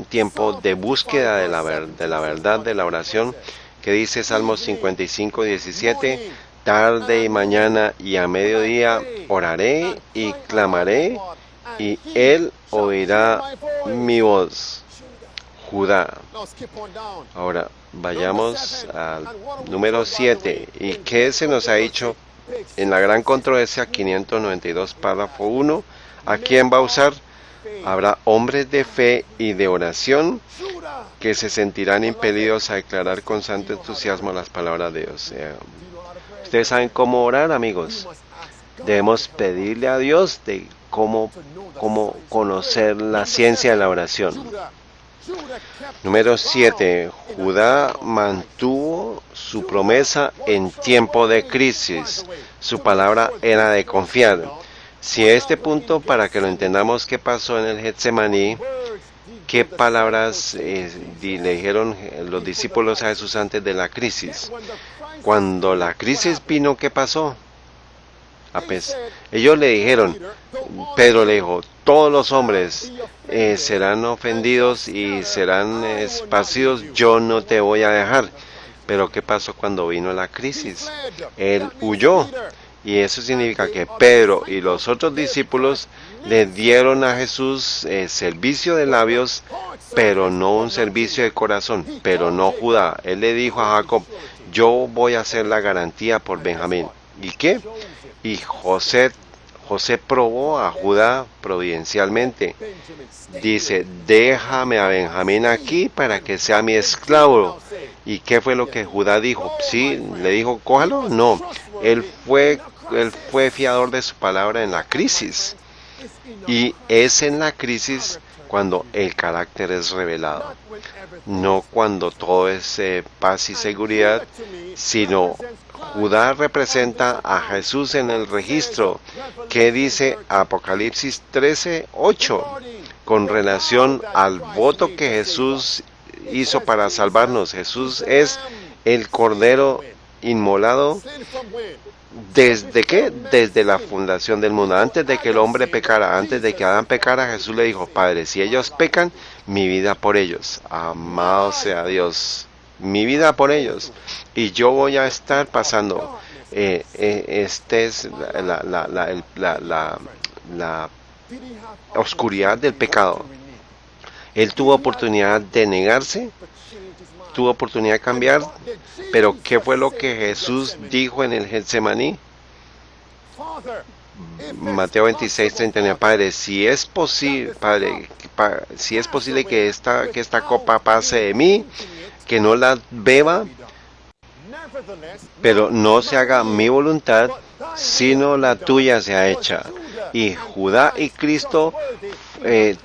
tiempo de búsqueda de la verdad, de la oración, que dice Salmos 55:17: tarde y mañana y a mediodía oraré y clamaré, y él oirá mi voz. Judá. Ahora vayamos al número 7. ¿Y qué se nos ha dicho en la gran controversia 592, párrafo 1? ¿A quién va a usar? Habrá hombres de fe y de oración que se sentirán impelidos a declarar con santo entusiasmo las palabras de Dios. Ustedes saben cómo orar, amigos. Debemos pedirle a Dios de cómo conocer la ciencia de la oración. Número 7. Judá mantuvo su promesa en tiempo de crisis. Su palabra era de confiar. Si a este punto, para que lo entendamos, qué pasó en el Getsemaní, qué palabras le dijeron los discípulos a Jesús antes de la crisis. Cuando la crisis vino, ¿qué pasó? Ellos le dijeron, Pedro le dijo, todos los hombres serán ofendidos y serán esparcidos, yo no te voy a dejar. Pero ¿qué pasó cuando vino la crisis? Él huyó. Y eso significa que Pedro y los otros discípulos le dieron a Jesús servicio de labios, pero no un servicio de corazón, pero no Judá. Él le dijo a Jacob, yo voy a hacer la garantía por Benjamín. ¿Y qué? Y José probó a Judá providencialmente. Dice, déjame a Benjamín aquí para que sea mi esclavo. ¿Y qué fue lo que Judá dijo? ¿Sí? ¿Le dijo, cójalo? No. Él fue fiador de su palabra en la crisis. Y es en la crisis cuando el carácter es revelado. No cuando todo es paz y seguridad, sino Judá representa a Jesús en el registro. ¿Qué dice Apocalipsis 13:8? Con relación al voto que Jesús hizo para salvarnos. Jesús es el Cordero inmolado. ¿Desde qué? Desde la fundación del mundo. Antes de que el hombre pecara, antes de que Adán pecara, Jesús le dijo, Padre, si ellos pecan, mi vida por ellos. Amado sea Dios. Mi vida por ellos. Y yo voy a estar pasando. Este es la oscuridad del pecado. Él tuvo oportunidad de negarse, tuvo oportunidad de cambiar, pero ¿qué fue lo que Jesús dijo en el Getsemaní? Mateo 26:39, Padre, si es posible, si es posible que esta copa pase de mí, que no la beba, pero no se haga mi voluntad, sino la tuya sea hecha. Y Judá y Cristo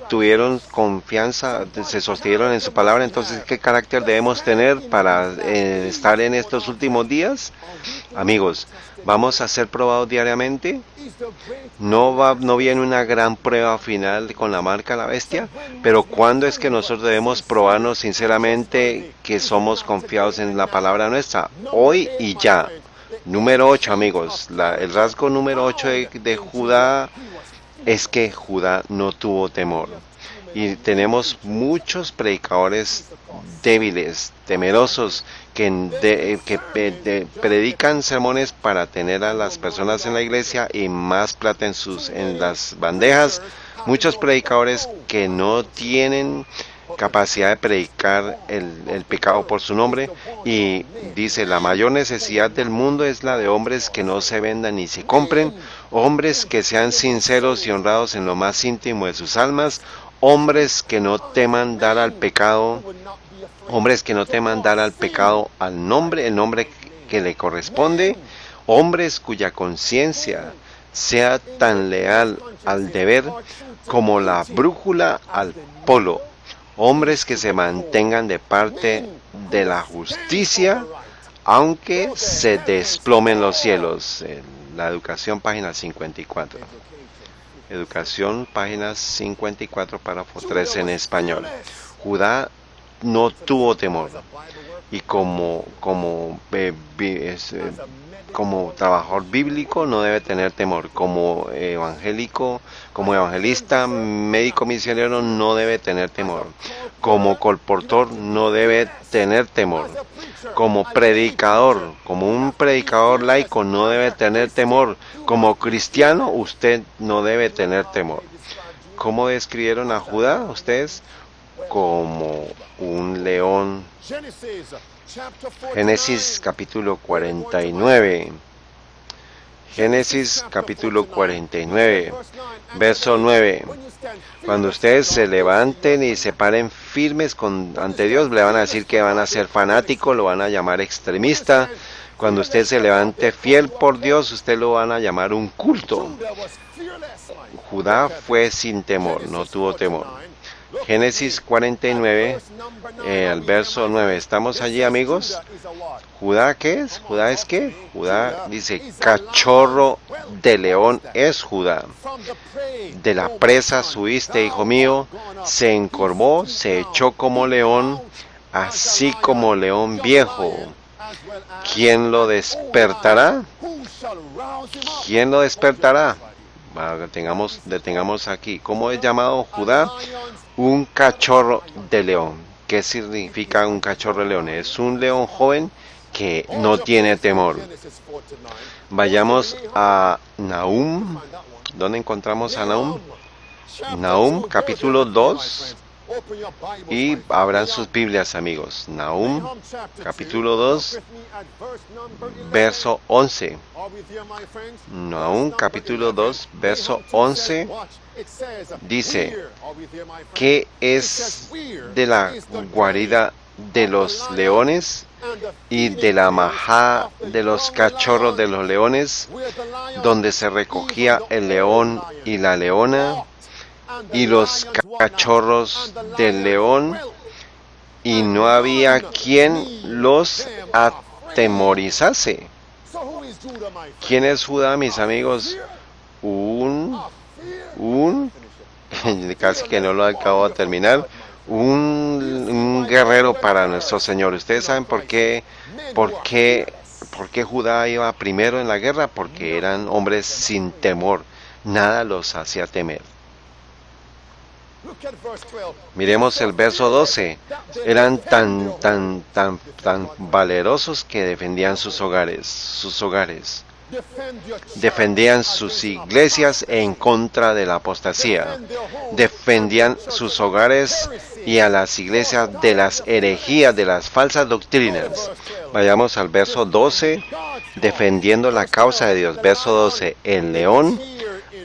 tuvieron confianza, se sostuvieron en su palabra. Entonces, ¿qué carácter debemos tener para estar en estos últimos días? Amigos, ¿vamos a ser probados diariamente? No viene una gran prueba final con la marca de la bestia, pero ¿cuándo es que nosotros debemos probarnos sinceramente que somos confiados en la palabra nuestra? Hoy y ya. Número 8, amigos. El rasgo número 8 de Judá es que Judá no tuvo temor. Y tenemos muchos predicadores débiles, temerosos, que predican sermones para tener a las personas en la iglesia y más plata en las bandejas. Muchos predicadores que no tienen capacidad de predicar el pecado por su nombre, y dice, la mayor necesidad del mundo es la de hombres que no se vendan ni se compren, hombres que sean sinceros y honrados en lo más íntimo de sus almas, hombres que no teman dar al pecado, el nombre que le corresponde, hombres cuya conciencia sea tan leal al deber como la brújula al polo, hombres que se mantengan de parte de la justicia, aunque se desplomen los cielos. La Educación, página 54. Educación, página 54, párrafo 3 en español. Judá no tuvo temor. y como trabajador bíblico no debe tener temor. Como evangelista, médico misionero no debe tener temor. Como colportor no debe tener temor. Como un predicador laico no debe tener temor. Como cristiano usted no debe tener temor. ¿Cómo describieron a Judá ustedes? Como un león. Génesis capítulo 49. Génesis capítulo 49, verso 9. Cuando ustedes se levanten y se paren firmes ante Dios, le van a decir que van a ser fanáticos, lo van a llamar extremista. Cuando usted se levante fiel por Dios, usted lo van a llamar un culto. Judá fue sin temor, no tuvo temor. Génesis 49, al verso 9. ¿Estamos allí, amigos? ¿Judá qué es? ¿Judá es qué? Judá dice, cachorro de león es Judá. De la presa subiste, hijo mío, se encorvó, se echó como león, así como león viejo. ¿Quién lo despertará? ¿Quién lo despertará? Detengamos aquí. ¿Cómo es llamado Judá? Un cachorro de león. ¿Qué significa un cachorro de león? Es un león joven que no tiene temor. Vayamos a Nahum. ¿Dónde encontramos a Nahum? Nahum capítulo 2. Y abran sus Biblias, amigos. Nahum capítulo 2, verso 11. Nahum capítulo 2, verso 11. Dice, ¿qué es de la guarida de los leones y de la majada de los cachorros de los leones, donde se recogía el león y la leona y los cachorros del león, y no había quien los atemorizase? ¿Quién es Judá, mis amigos? Casi que no lo acabo de terminar. Un guerrero para nuestro Señor. ¿Ustedes saben por qué Judá iba primero en la guerra? Porque eran hombres sin temor. Nada los hacía temer. Miremos el verso 12. Eran tan valerosos que defendían sus hogares. Defendían sus iglesias en contra de la apostasía. Defendían sus hogares y a las iglesias de las herejías, de las falsas doctrinas. Vayamos al verso 12. Defendiendo la causa de Dios. Verso 12. El león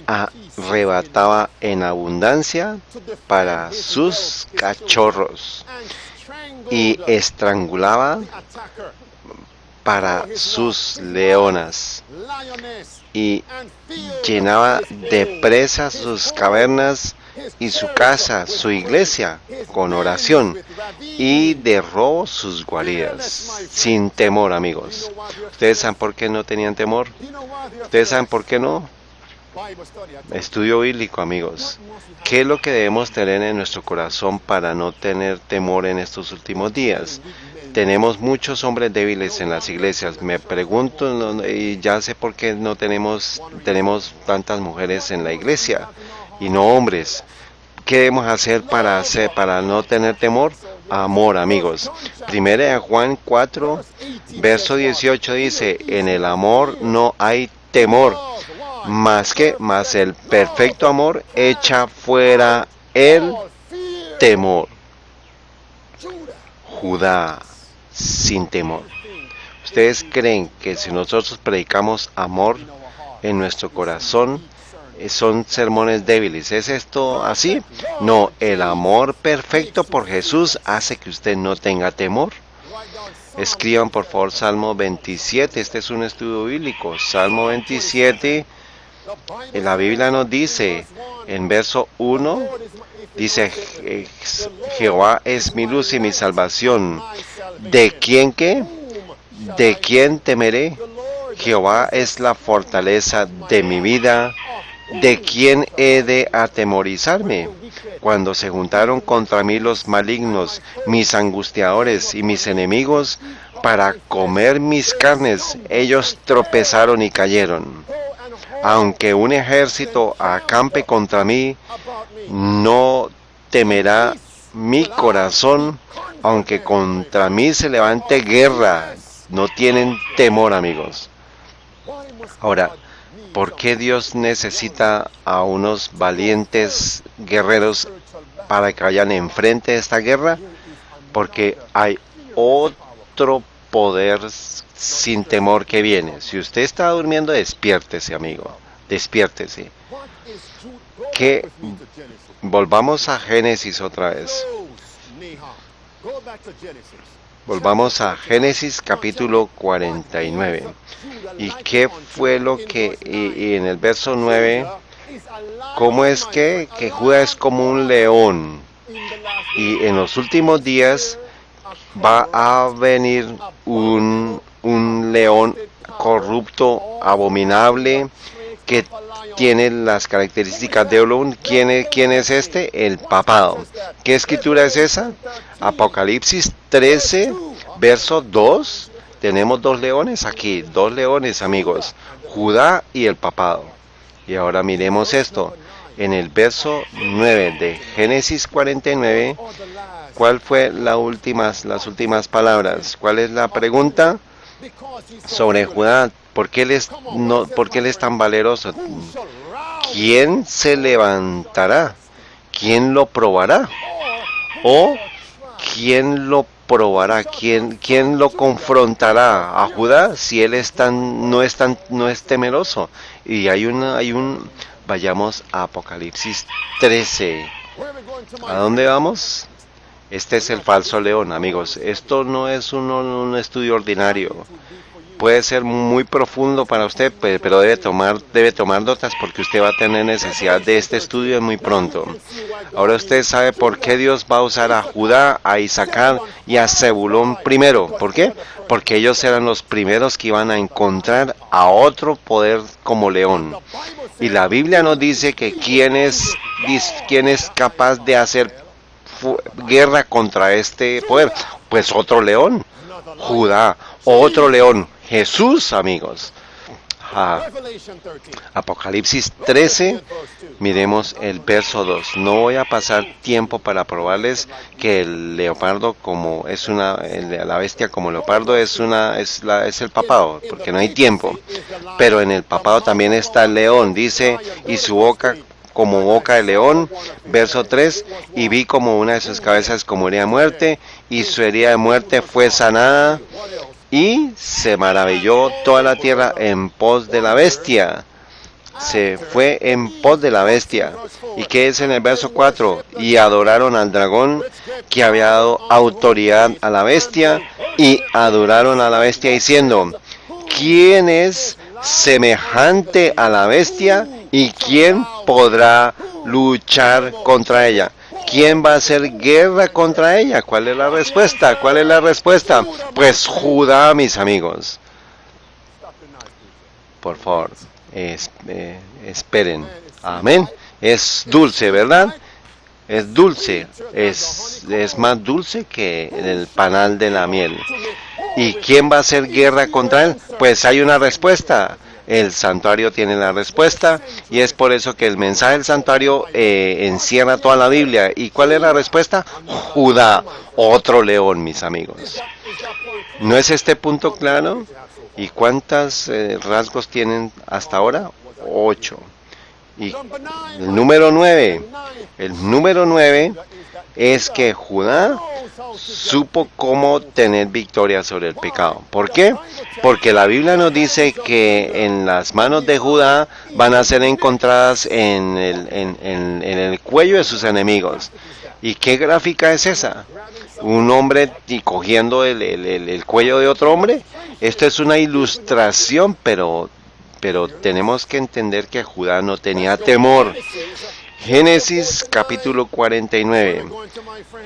arrebataba en abundancia para sus cachorros y estrangulaba para sus leonas y llenaba de presas sus cavernas y su casa, su iglesia, con oración, y de robo sus guaridas, sin temor, amigos. ¿Ustedes saben por qué no tenían temor? ¿Ustedes saben por qué no? Estudio bíblico, amigos. ¿Qué es lo que debemos tener en nuestro corazón para no tener temor en estos últimos días? Tenemos muchos hombres débiles en las iglesias. Me pregunto, y ya sé por qué no tenemos tantas mujeres en la iglesia y no hombres. ¿Qué debemos hacer para no tener temor? Amor, amigos. Primera de Juan 4, verso 18 dice, en el amor no hay temor, más el perfecto amor echa fuera el temor. Judá, sin temor. ¿Ustedes creen que si nosotros predicamos amor en nuestro corazón, son sermones débiles? ¿Es esto así? No, el amor perfecto por Jesús hace que usted no tenga temor. Escriban por favor Salmo 27, este es un estudio bíblico. Salmo 27, la Biblia nos dice, en verso 1, dice, Jehová es mi luz y mi salvación. ¿De quién qué? ¿De quién temeré? Jehová es la fortaleza de mi vida. ¿de quién he de atemorizarme? Cuando se juntaron contra mí los malignos, mis angustiadores y mis enemigos, para comer mis carnes, ellos tropezaron y cayeron. Aunque un ejército acampe contra mí, no temerá mi corazón, aunque contra mí se levante guerra. No tienen temor, amigos. Ahora, ¿por qué Dios necesita a unos valientes guerreros para que vayan enfrente de esta guerra? Porque hay otro poder sin temor que viene. Si usted está durmiendo, despiértese, amigo. Despiértese. Que volvamos a Génesis otra vez. Volvamos a Génesis capítulo 49. ¿Y qué fue lo que, y en el verso 9, cómo es que Judá es como un león? Y en los últimos días va a venir un león corrupto, abominable, que tiene las características de un león. ¿Quién es este? El papado. ¿Qué escritura es esa? Apocalipsis 13, verso 2. Tenemos dos leones aquí, dos leones, amigos, Judá y el papado. Y ahora miremos esto. En el verso 9 de Génesis 49, ¿cuál fue las últimas palabras? ¿Cuál es la pregunta? Sobre Judá, ¿por qué él es tan valeroso? ¿Quién se levantará? ¿Quién lo probará? ¿O quién lo probará? ¿Quién lo confrontará a Judá si él no es temeroso? Y vayamos a Apocalipsis 13. ¿A dónde vamos? Este es el falso león, amigos. Esto no es un estudio ordinario. Puede ser muy profundo para usted, pero debe tomar notas, porque usted va a tener necesidad de este estudio muy pronto. Ahora usted sabe por qué Dios va a usar a Judá, a Isaacar y a Zebulón primero. ¿Por qué? Porque ellos eran los primeros que iban a encontrar a otro poder como león. Y la Biblia nos dice que quién es capaz de hacer guerra contra este poder. Pues otro león, Judá. Otro león, Jesús, amigos. Apocalipsis 13, miremos el verso 2. No voy a pasar tiempo para probarles que el leopardo la bestia como leopardo es el papado, porque no hay tiempo. Pero en el papado también está el león, dice, y su boca como boca de león, verso 3, y vi como una de sus cabezas como herida de muerte, y su herida de muerte fue sanada, y se maravilló toda la tierra en pos de la bestia. Se fue en pos de la bestia. ¿Y qué es en el verso 4? Y adoraron al dragón que había dado autoridad a la bestia, y adoraron a la bestia diciendo, ¿quién es semejante a la bestia y quién podrá luchar contra ella? ¿Quién va a hacer guerra contra ella? ¿Cuál es la respuesta? ¿Cuál es la respuesta? Pues Judá, mis amigos. Por favor, esperen. Amén. Es dulce, ¿verdad? Es dulce. Es más dulce que el panal de la miel. ¿Y quién va a hacer guerra contra él? Pues hay una respuesta. El santuario tiene la respuesta, y es por eso que el mensaje del santuario encierra toda la Biblia. ¿Y cuál es la respuesta? Judá, otro león, mis amigos. ¿No es este punto claro? ¿Y cuántos rasgos tienen hasta ahora? 8. Y el número 9. El número 9 es que Judá supo cómo tener victoria sobre el pecado. ¿Por qué? Porque la Biblia nos dice que en las manos de Judá van a ser encontradas en el cuello de sus enemigos. ¿Y qué gráfica es esa? ¿Un hombre cogiendo el cuello de otro hombre? Esto es una ilustración, pero tenemos que entender que Judá no tenía temor. Génesis capítulo 49.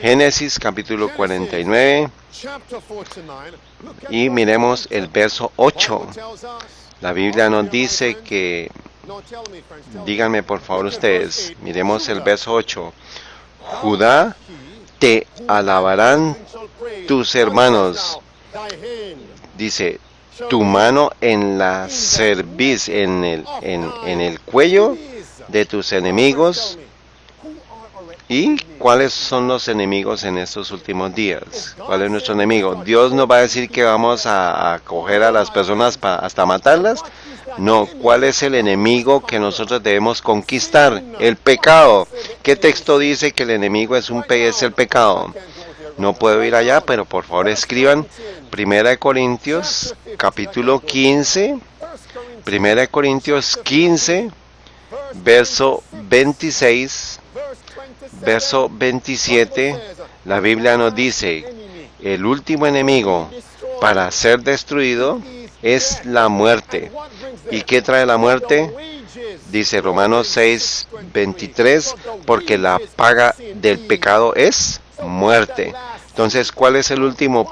Génesis capítulo 49. Y miremos el verso 8. La Biblia nos dice que Díganme por favor ustedes. Miremos el verso 8. Judá, te alabarán tus hermanos. Dice, tu mano en la cerviz, en el cuello de tus enemigos. ¿Y cuáles son los enemigos en estos últimos días? ¿Cuál es nuestro enemigo? ¿Dios nos va a decir que vamos a coger a las personas hasta matarlas? No, ¿cuál es el enemigo que nosotros debemos conquistar? El pecado. ¿Qué texto dice que el enemigo es el pecado? No puedo ir allá, pero por favor escriban 1 Corintios capítulo 15, 1 Corintios 15, verso 26, verso 27, la Biblia nos dice, el último enemigo para ser destruido es la muerte. ¿Y qué trae la muerte? Dice Romanos 6, 23, porque la paga del pecado es muerte. Entonces, ¿cuál es el último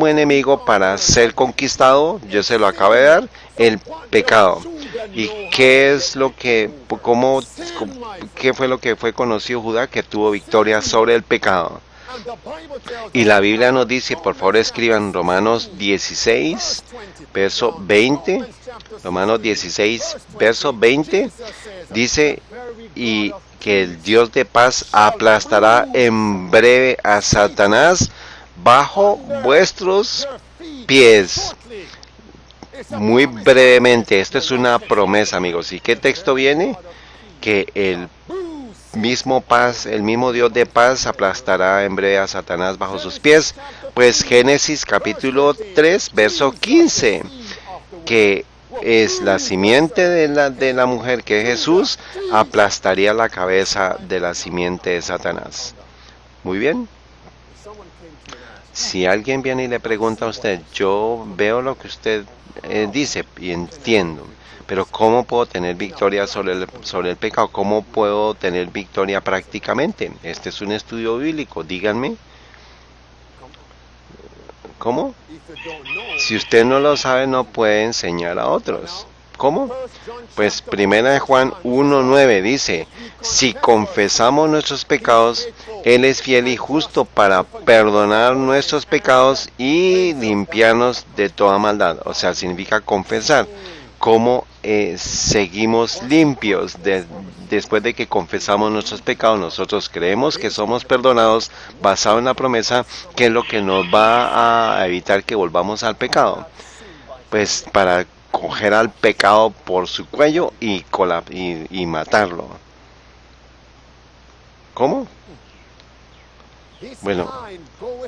enemigo para ser conquistado? Yo se lo acabo de dar, el pecado. ¿Y qué fue lo que fue conocido Judá? Que tuvo victoria sobre el pecado. Y la Biblia nos dice, por favor escriban Romanos 16, verso 20. Romanos 16, verso 20. Dice, y que el Dios de paz aplastará en breve a Satanás bajo vuestros pies. Muy brevemente, esto es una promesa, amigos. ¿Y qué texto viene? Que el mismo Dios de paz aplastará en breve a Satanás bajo sus pies. Pues Génesis capítulo 3, verso 15, que es la simiente de la mujer, que es Jesús, aplastaría la cabeza de la simiente de Satanás. Muy bien. Si alguien viene y le pregunta a usted, yo veo lo que usted dice y entiendo, pero ¿cómo puedo tener victoria sobre el pecado? ¿Cómo puedo tener victoria prácticamente? Este es un estudio bíblico, díganme. ¿Cómo? Si usted no lo sabe, no puede enseñar a otros. ¿Cómo? Pues 1 Juan 1:9 dice, si confesamos nuestros pecados, Él es fiel y justo para perdonar nuestros pecados y limpiarnos de toda maldad. O sea, significa confesar. ¿Cómo seguimos limpios después de que confesamos nuestros pecados? Nosotros creemos que somos perdonados basado en la promesa, que es lo que nos va a evitar que volvamos al pecado. Pues para coger al pecado por su cuello y matarlo. ¿Cómo? Bueno,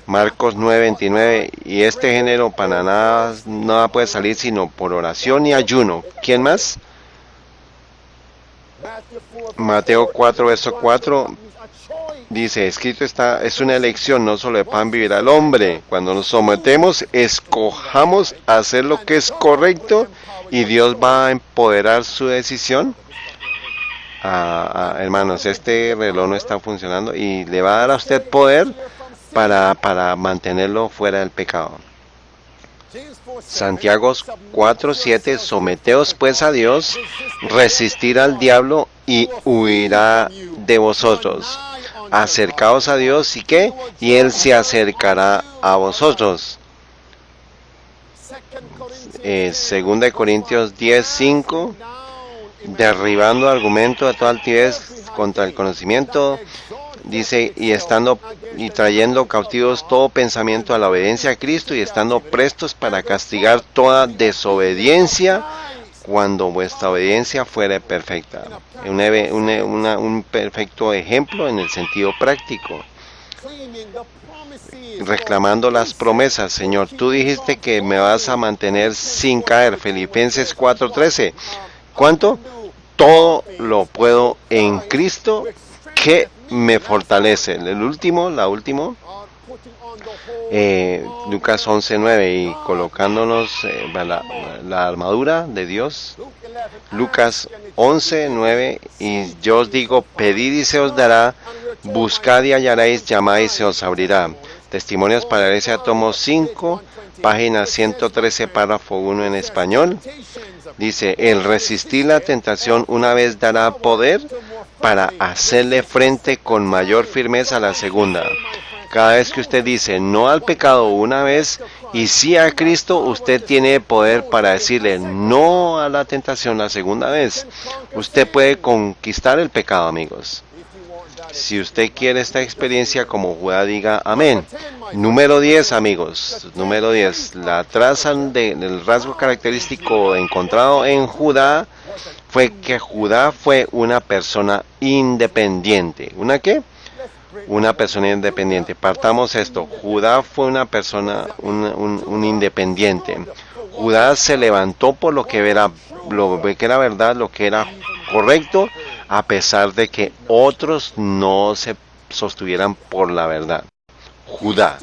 Marcos 9:29, y este género para nada puede salir sino por oración y ayuno. ¿Quién más? Mateo 4, verso 4, dice, escrito está, es una elección, no solo de pan vivirá el hombre. Cuando nos sometemos, escojamos hacer lo que es correcto y Dios va a empoderar su decisión. Hermanos, este reloj no está funcionando y le va a dar a usted poder para mantenerlo fuera del pecado. Santiago 4:7, someteos pues a Dios, resistir al diablo y huirá de vosotros. Acercaos a Dios, ¿y qué? Y Él se acercará a vosotros. 2 Corintios 10:5, derribando argumento de toda altivez contra el conocimiento, dice, y trayendo cautivos todo pensamiento a la obediencia a Cristo, y estando prestos para castigar toda desobediencia cuando vuestra obediencia fuere perfecta. Un perfecto ejemplo en el sentido práctico. Reclamando las promesas, Señor, tú dijiste que me vas a mantener sin caer. Filipenses 4:13. ¿Cuánto? Todo lo puedo en Cristo que me fortalece. La última, Lucas 11:9, y colocándonos la armadura de Dios. Lucas 11:9, y yo os digo, pedid y se os dará, buscad y hallaréis, llamad y se os abrirá. Testimonios para la Iglesia, tomo 5, página 113, párrafo 1 en español. Dice, el resistir la tentación una vez dará poder para hacerle frente con mayor firmeza a la segunda. Cada vez que usted dice no al pecado una vez y sí a Cristo, usted tiene poder para decirle no a la tentación la segunda vez. Usted puede conquistar el pecado, amigos. Si usted quiere esta experiencia como Judá, diga amén. Número 10, amigos. Número 10. La traza del rasgo característico encontrado en Judá fue que Judá fue una persona independiente. ¿Una qué? Una persona independiente. Partamos esto. Judá fue una persona, un independiente. Judá se levantó por lo que era verdad, lo que era correcto, a pesar de que otros no se sostuvieran por la verdad. Judá,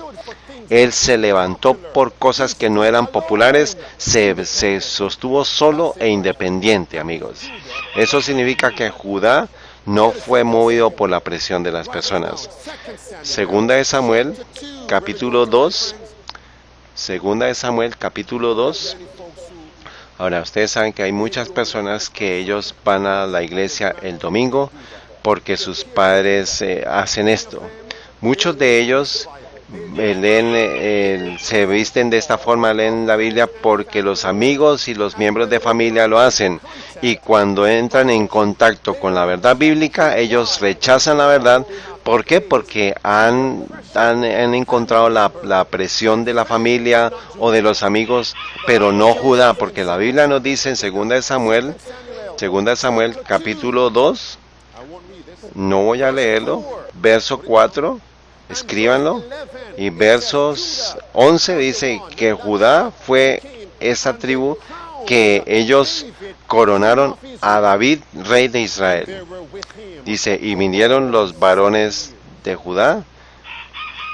él se levantó por cosas que no eran populares, se sostuvo solo e independiente, amigos. Eso significa que Judá no fue movido por la presión de las personas. Segunda de Samuel, capítulo 2. Segunda de Samuel, capítulo 2. Ahora, ustedes saben que hay muchas personas que ellos van a la iglesia el domingo porque sus padres hacen esto. Muchos de ellos se visten de esta forma, leen la Biblia porque los amigos y los miembros de familia lo hacen. Y cuando entran en contacto con la verdad bíblica, ellos rechazan la verdad. ¿Por qué? Porque han encontrado la presión de la familia o de los amigos, pero no Judá, porque la Biblia nos dice en 2 de Samuel, capítulo 2, no voy a leerlo, verso 4, escríbanlo, y versos 11 dice que Judá fue esa tribu que ellos coronaron a David, rey de Israel. Dice, y vinieron los varones de Judá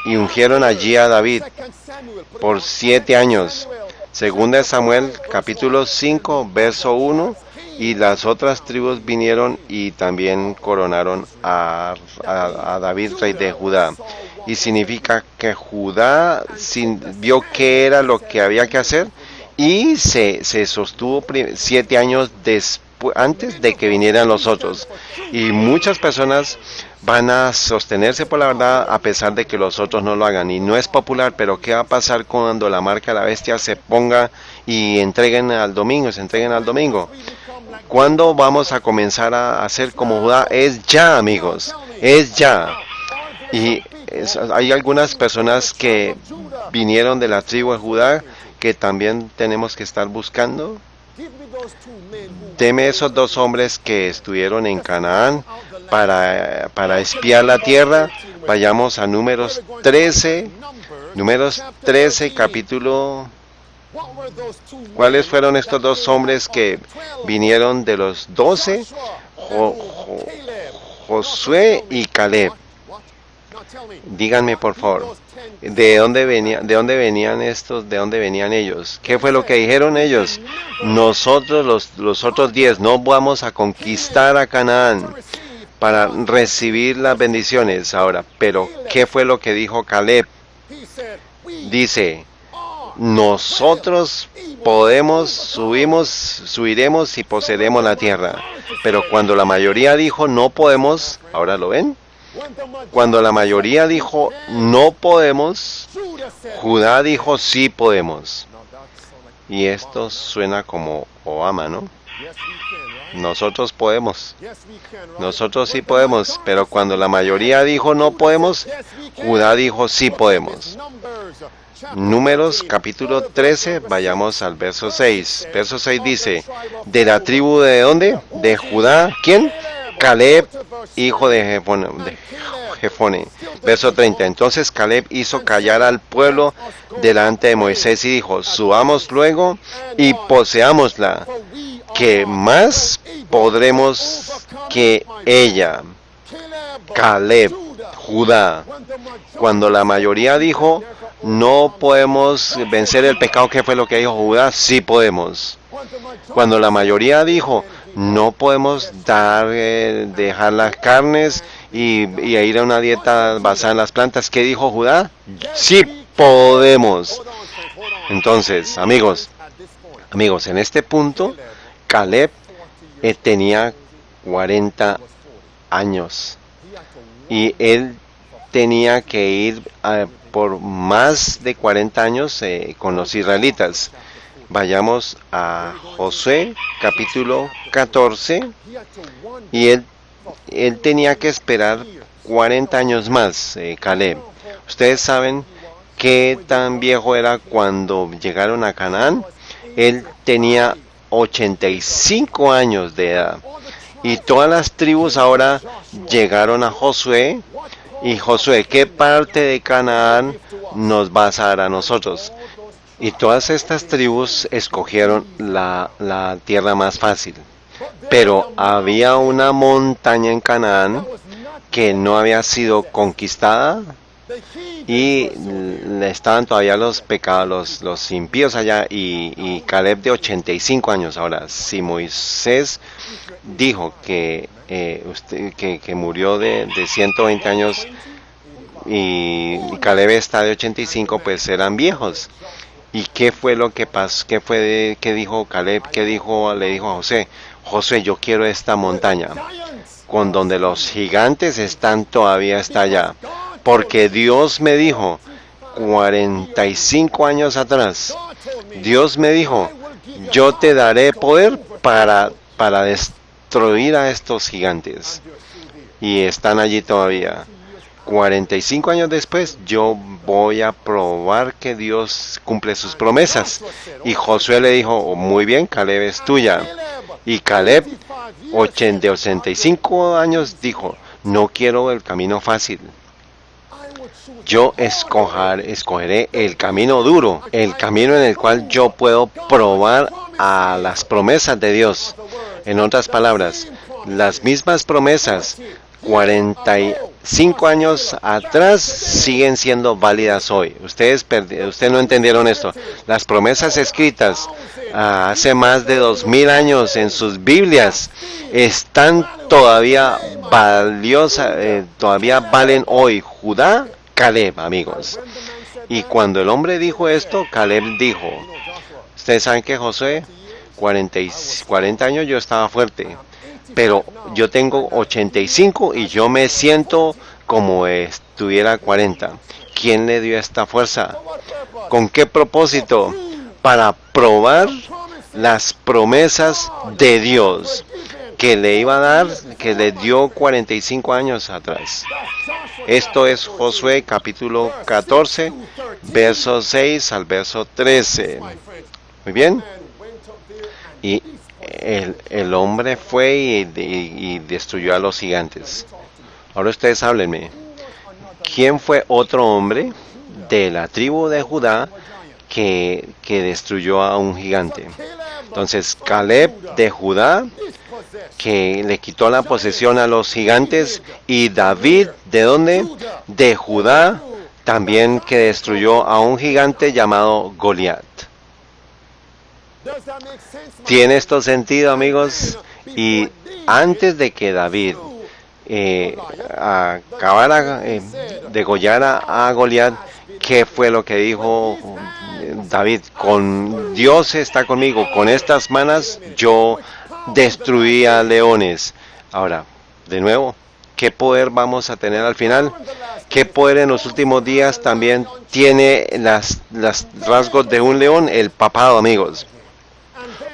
y ungieron allí a David por 7 años. Segunda de Samuel, capítulo 5, verso 1, y las otras tribus vinieron y también coronaron a David, rey de Judá. Y significa que Judá vio qué era lo que había que hacer y se sostuvo 7 años antes de que vinieran los otros. Y muchas personas van a sostenerse por la verdad a pesar de que los otros no lo hagan. Y no es popular, pero ¿qué va a pasar cuando la marca de la bestia se ponga y se entreguen al domingo? ¿Cuándo vamos a comenzar a hacer como Judá? Es ya, amigos, es ya. Y hay algunas personas que vinieron de la tribu de Judá que también tenemos que estar buscando. Deme esos 2 hombres que estuvieron en Canaán para espiar la tierra. Vayamos a Números 13, capítulo. ¿Cuáles fueron estos 2 hombres que vinieron de los 12? Josué y Caleb. Díganme por favor, ¿de dónde venían estos? ¿De dónde venían ellos? ¿Qué fue lo que dijeron ellos? Nosotros, los otros 10, no vamos a conquistar a Canaán para recibir las bendiciones. Ahora, pero ¿qué fue lo que dijo Caleb? Dice, nosotros subiremos y poseeremos la tierra. Pero cuando la mayoría dijo no podemos, ¿ahora lo ven? Cuando la mayoría dijo no podemos, Judá dijo sí podemos. Y esto suena como Obama, ¿no? Nosotros podemos. Nosotros sí podemos. Pero cuando la mayoría dijo no podemos, Judá dijo sí podemos. Números capítulo 13, vayamos al verso 6. Verso 6 dice, de la tribu de ¿dónde? De Judá. ¿Quién? Caleb, hijo de Jefone. Verso 30. Entonces Caleb hizo callar al pueblo delante de Moisés y dijo, subamos luego y poseámosla, que más podremos que ella. Caleb, Judá. Cuando la mayoría dijo, no podemos vencer el pecado, ¿qué fue lo que dijo Judá? Sí podemos. Cuando la mayoría dijo, no podemos dejar las carnes y ir a una dieta basada en las plantas, ¿qué dijo Judá? Sí podemos. Entonces, amigos, en este punto Caleb tenía 40 años y él tenía que ir por más de 40 años con los israelitas. Vayamos a Josué capítulo 14 y él tenía que esperar 40 años más, Caleb. Ustedes saben qué tan viejo era cuando llegaron a Canaán. Él tenía 85 años de edad. Y todas las tribus ahora llegaron a Josué. Y Josué, ¿qué parte de Canaán nos vas a dar a nosotros? Y todas estas tribus escogieron la tierra más fácil. Pero había una montaña en Canaán que no había sido conquistada y estaban todavía los pecados, los impíos allá, y Caleb de 85 años. Ahora, si Moisés dijo que que murió de 120 años y Caleb está de 85, pues eran viejos. ¿Y qué fue lo que pasó? ¿Qué dijo Caleb? Le dijo a José? José, yo quiero esta montaña, con donde los gigantes están todavía está allá. Porque Dios me dijo, 45 años atrás, Dios me dijo, yo te daré poder para destruir a estos gigantes. Y están allí todavía. 45 años después, yo voy a probar que Dios cumple sus promesas. Y Josué le dijo, oh, muy bien, Caleb es tuya. Y Caleb, de 85 años, dijo, no quiero el camino fácil. Yo escogeré el camino duro, el camino en el cual yo puedo probar a las promesas de Dios. En otras palabras, las mismas promesas 45 años atrás siguen siendo válidas hoy. Ustedes no entendieron esto. Las promesas escritas hace más de 2000 años en sus Biblias están todavía valiosas, todavía valen hoy. Judá, Caleb, amigos. Y cuando el hombre dijo esto, Caleb dijo, ustedes saben que Josué, 40 años yo estaba fuerte, pero yo tengo 85 y yo me siento como estuviera 40. ¿Quién le dio esta fuerza? ¿Con qué propósito? Para probar las promesas de Dios que le iba a dar, que le dio 45 años atrás. Esto es Josué capítulo 14, verso 6 al verso 13. Muy bien. Y el hombre fue y destruyó a los gigantes. Ahora ustedes háblenme. ¿Quién fue otro hombre de la tribu de Judá que destruyó a un gigante? Entonces, Caleb de Judá, que le quitó la posesión a los gigantes, y David, ¿de dónde? De Judá, también, que destruyó a un gigante llamado Goliat. ¿Tiene esto sentido, amigos? Y antes de que David acabara, degollara a Goliat, ¿qué fue lo que dijo David? Con Dios está conmigo, con estas manos yo destruí a leones. Ahora, de nuevo, ¿qué poder vamos a tener al final? ¿Qué poder en los últimos días también tiene las rasgos de un león? El papado, amigos.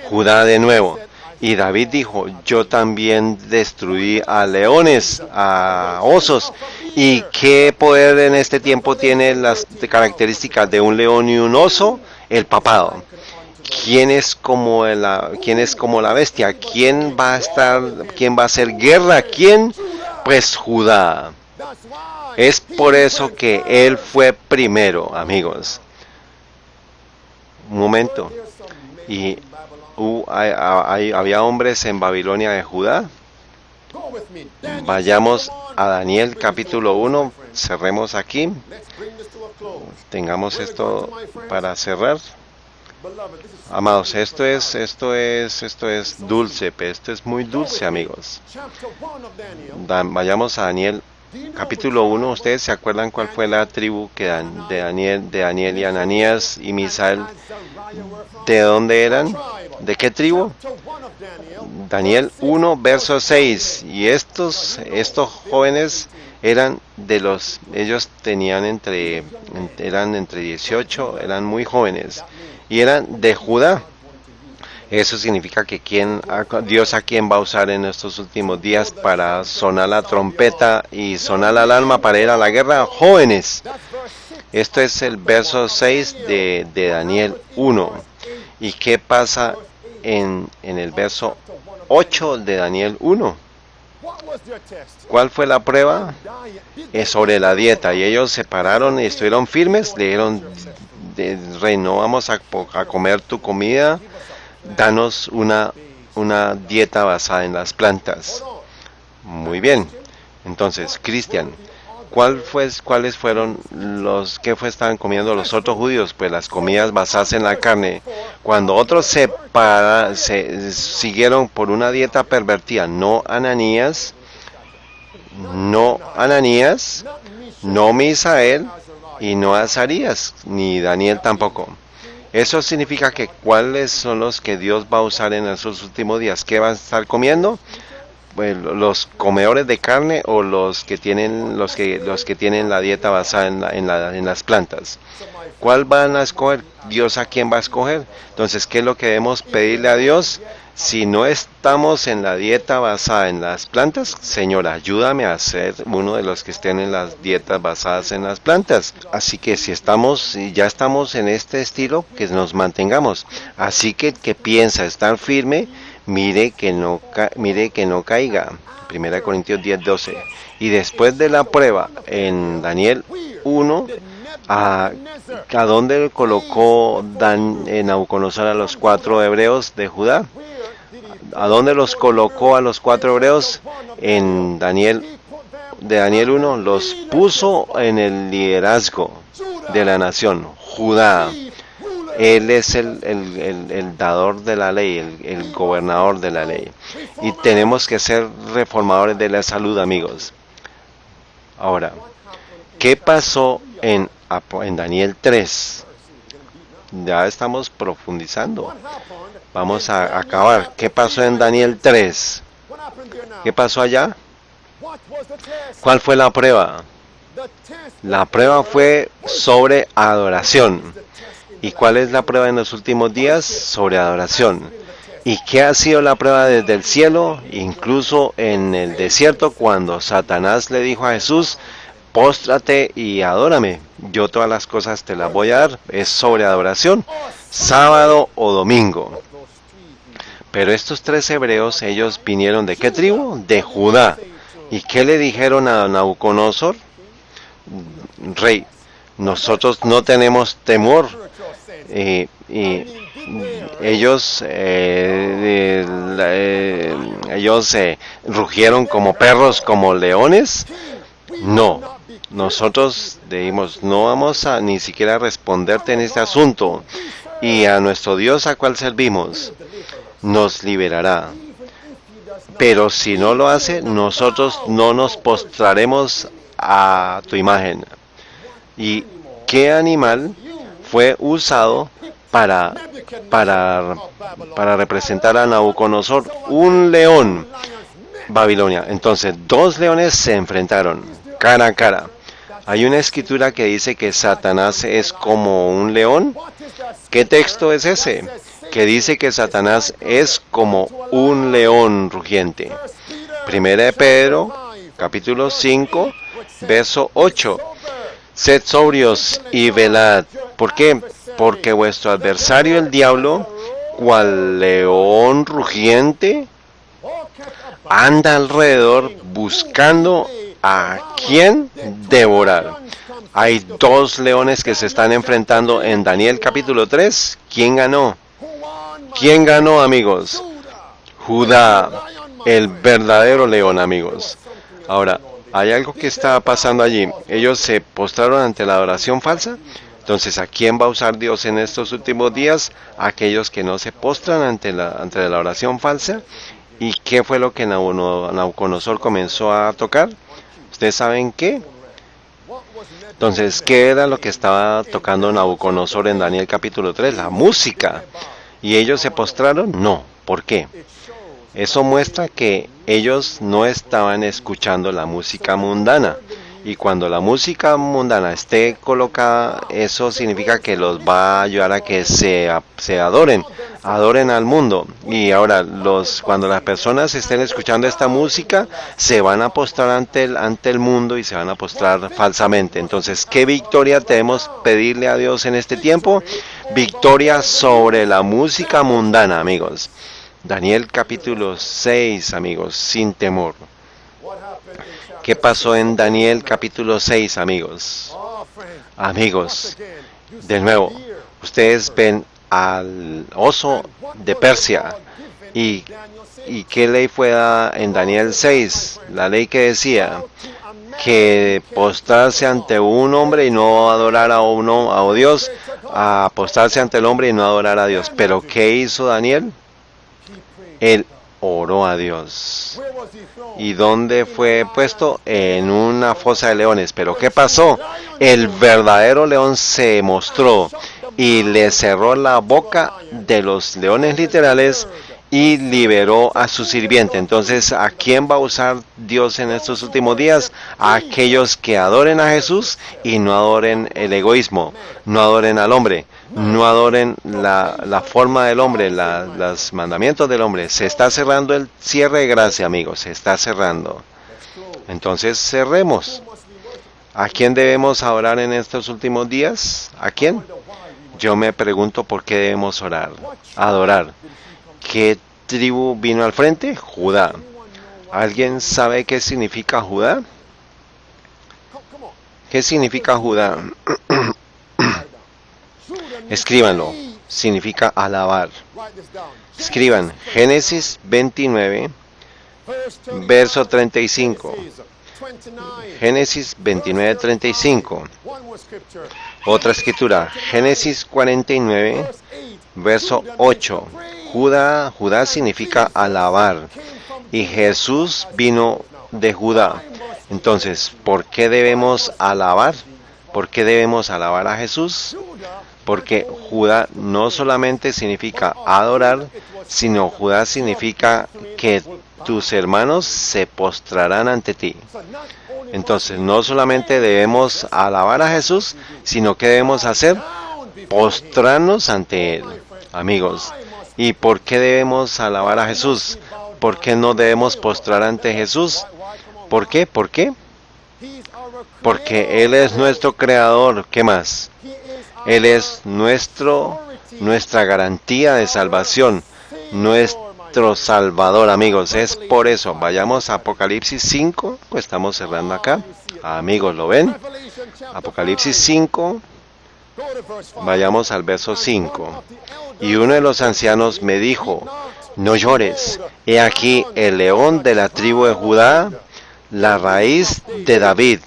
Judá de nuevo. Y David dijo, yo también destruí a leones, a osos. ¿Y qué poder en este tiempo tiene las características de un león y un oso? El papado. ¿Quién es como la bestia? ¿Quién va a hacer guerra? ¿Quién? Pues Judá. Es por eso que él fue primero, amigos. Un momento. Y había hombres en Babilonia de Judá. Vayamos a Daniel capítulo 1. Cerremos aquí. Tengamos esto para cerrar. Amados, esto es dulce, esto es muy dulce, amigos. Vayamos a Daniel capítulo 1, ¿ustedes se acuerdan cuál fue la tribu de Daniel y Ananías y Misael? ¿De dónde eran? ¿De qué tribu? Daniel 1, verso 6. Y estos jóvenes eran ellos eran entre 18, eran muy jóvenes, y eran de Judá. Eso significa que Dios a quién va a usar en estos últimos días para sonar la trompeta y sonar la alarma para ir a la guerra. Jóvenes. Esto es el verso 6 de Daniel 1. ¿Y qué pasa en el verso 8 de Daniel 1? ¿Cuál fue la prueba? Es sobre la dieta. Y ellos se pararon y estuvieron firmes. Le dijeron, rey, no vamos a comer tu comida. Danos una dieta basada en las plantas. Muy bien. Entonces, Cristian, ¿cuáles fueron estaban comiendo los otros judíos? Pues las comidas basadas en la carne. Cuando otros se siguieron por una dieta pervertida, no Ananías, no Misael y no Azarías, ni Daniel tampoco. Eso significa que ¿cuáles son los que Dios va a usar en esos últimos días? ¿Qué van a estar comiendo? Pues los comedores de carne o los que tienen la dieta basada en las plantas. ¿Cuál van a escoger? Dios a quién va a escoger. Entonces, ¿qué es lo que debemos pedirle a Dios? Si no estamos en la dieta basada en las plantas, Señor, ayúdame a ser uno de los que estén en las dietas basadas en las plantas. Así que si ya estamos en este estilo, que nos mantengamos. Así que el que piensa estar firme, mire que no caiga. 1 Corintios 10:12. Y después de la prueba en Daniel 1, ¿a dónde colocó Nabucodonosor a los 4 hebreos de Judá? ¿A dónde los colocó a los 4 hebreos? En Daniel 1, los puso en el liderazgo de la nación, Judá. Él es el dador de la ley, el gobernador de la ley. Y tenemos que ser reformadores de la salud, amigos. Ahora, ¿qué pasó en Daniel 3? Ya estamos profundizando. Vamos a acabar. ¿Qué pasó en Daniel 3? ¿Qué pasó allá? ¿Cuál fue la prueba? La prueba fue sobre adoración. ¿Y cuál es la prueba en los últimos días? Sobre adoración. ¿Y qué ha sido la prueba desde el cielo? Incluso en el desierto, cuando Satanás le dijo a Jesús, póstrate y adórame. Yo todas las cosas te las voy a dar. Es sobre adoración, sábado o domingo. Pero estos 3 hebreos, ellos vinieron ¿de qué tribu? De Judá. ¿Y qué le dijeron a Nabucodonosor? Rey, nosotros no tenemos temor. Ellos rugieron como perros, como leones. No, nosotros dijimos, no vamos a ni siquiera responderte en este asunto. Y a nuestro Dios, ¿a cuál servimos? Nos liberará. Pero si no lo hace, nosotros no nos postraremos a tu imagen. ¿Y qué animal fue usado para representar a Nabucodonosor? Un león. Babilonia. Entonces, 2 leones se enfrentaron cara a cara. Hay una escritura que dice que Satanás es como un león. ¿Qué texto es ese? Que dice que Satanás es como un león rugiente. 1 de Pedro, capítulo 5, verso 8. Sed sobrios y velad. ¿Por qué? Porque vuestro adversario el diablo, cual león rugiente, anda alrededor buscando a quien devorar. Hay 2 leones que se están enfrentando en Daniel capítulo 3. ¿Quién ganó? ¿Quién ganó, amigos? Judá, el verdadero león, amigos. Ahora, hay algo que está pasando allí. Ellos se postraron ante la adoración falsa. Entonces, ¿a quién va a usar Dios en estos últimos días? Aquellos que no se postran ante la oración falsa. ¿Y qué fue lo que Nabucodonosor comenzó a tocar? ¿Ustedes saben qué? Entonces, ¿qué era lo que estaba tocando Nabucodonosor en Daniel capítulo 3? La música. ¿Y ellos se postraron? No. ¿Por qué? Eso muestra que ellos no estaban escuchando la música mundana. Y cuando la música mundana esté colocada, eso significa que los va a ayudar a que se adoren al mundo. Y ahora, cuando las personas estén escuchando esta música, se van a postrar ante el mundo y se van a postrar falsamente. Entonces, ¿qué victoria debemos pedirle a Dios en este tiempo? Victoria sobre la música mundana, amigos. Daniel capítulo 6, amigos, sin temor. ¿Qué pasó en Daniel capítulo 6, amigos? Amigos, de nuevo, ustedes ven al oso de Persia. ¿Y qué ley fue dada en Daniel 6? La ley que decía que postrarse ante un hombre y no adorar a Dios, a postrarse ante el hombre y no adorar a Dios. Pero ¿qué hizo Daniel? Él oró a Dios. ¿Y dónde fue puesto? En una fosa de leones. ¿Pero qué pasó? El verdadero león se mostró y le cerró la boca de los leones literales y liberó a su sirviente. Entonces, ¿a quién va a usar Dios en estos últimos días? A aquellos que adoren a Jesús y no adoren el egoísmo, no adoren al hombre, no adoren la forma del hombre, los mandamientos del hombre. Se está cerrando el cierre de gracia, amigos, se está cerrando. Entonces, cerremos. ¿A quién debemos adorar en estos últimos días? ¿A quién? Yo me pregunto por qué debemos adorar. ¿Qué tribu vino al frente? Judá. ¿Alguien sabe qué significa Judá? ¿Qué significa Judá? Escríbanlo. Significa alabar. Escriban Génesis 29, verso 35. Génesis 29, 35. Otra escritura, Génesis 49, verso 8. Judá significa alabar. Y Jesús vino de Judá. Entonces, ¿por qué debemos alabar? ¿Por qué debemos alabar a Jesús? Porque Judá no solamente significa adorar, sino Judá significa que tus hermanos se postrarán ante ti. Entonces, no solamente debemos alabar a Jesús, sino que debemos hacer postrarnos ante Él, amigos. ¿Y por qué debemos alabar a Jesús? ¿Por qué no debemos postrar ante Jesús? ¿Por qué? ¿Por qué? Porque Él es nuestro creador. ¿Qué más? Él es nuestra garantía de salvación, nuestro Salvador, amigos. Es por eso, vayamos a Apocalipsis 5, pues estamos cerrando acá. Amigos, ¿lo ven? Apocalipsis 5, vayamos al verso 5. Y uno de los ancianos me dijo, no llores, he aquí el león de la tribu de Judá, la raíz de David,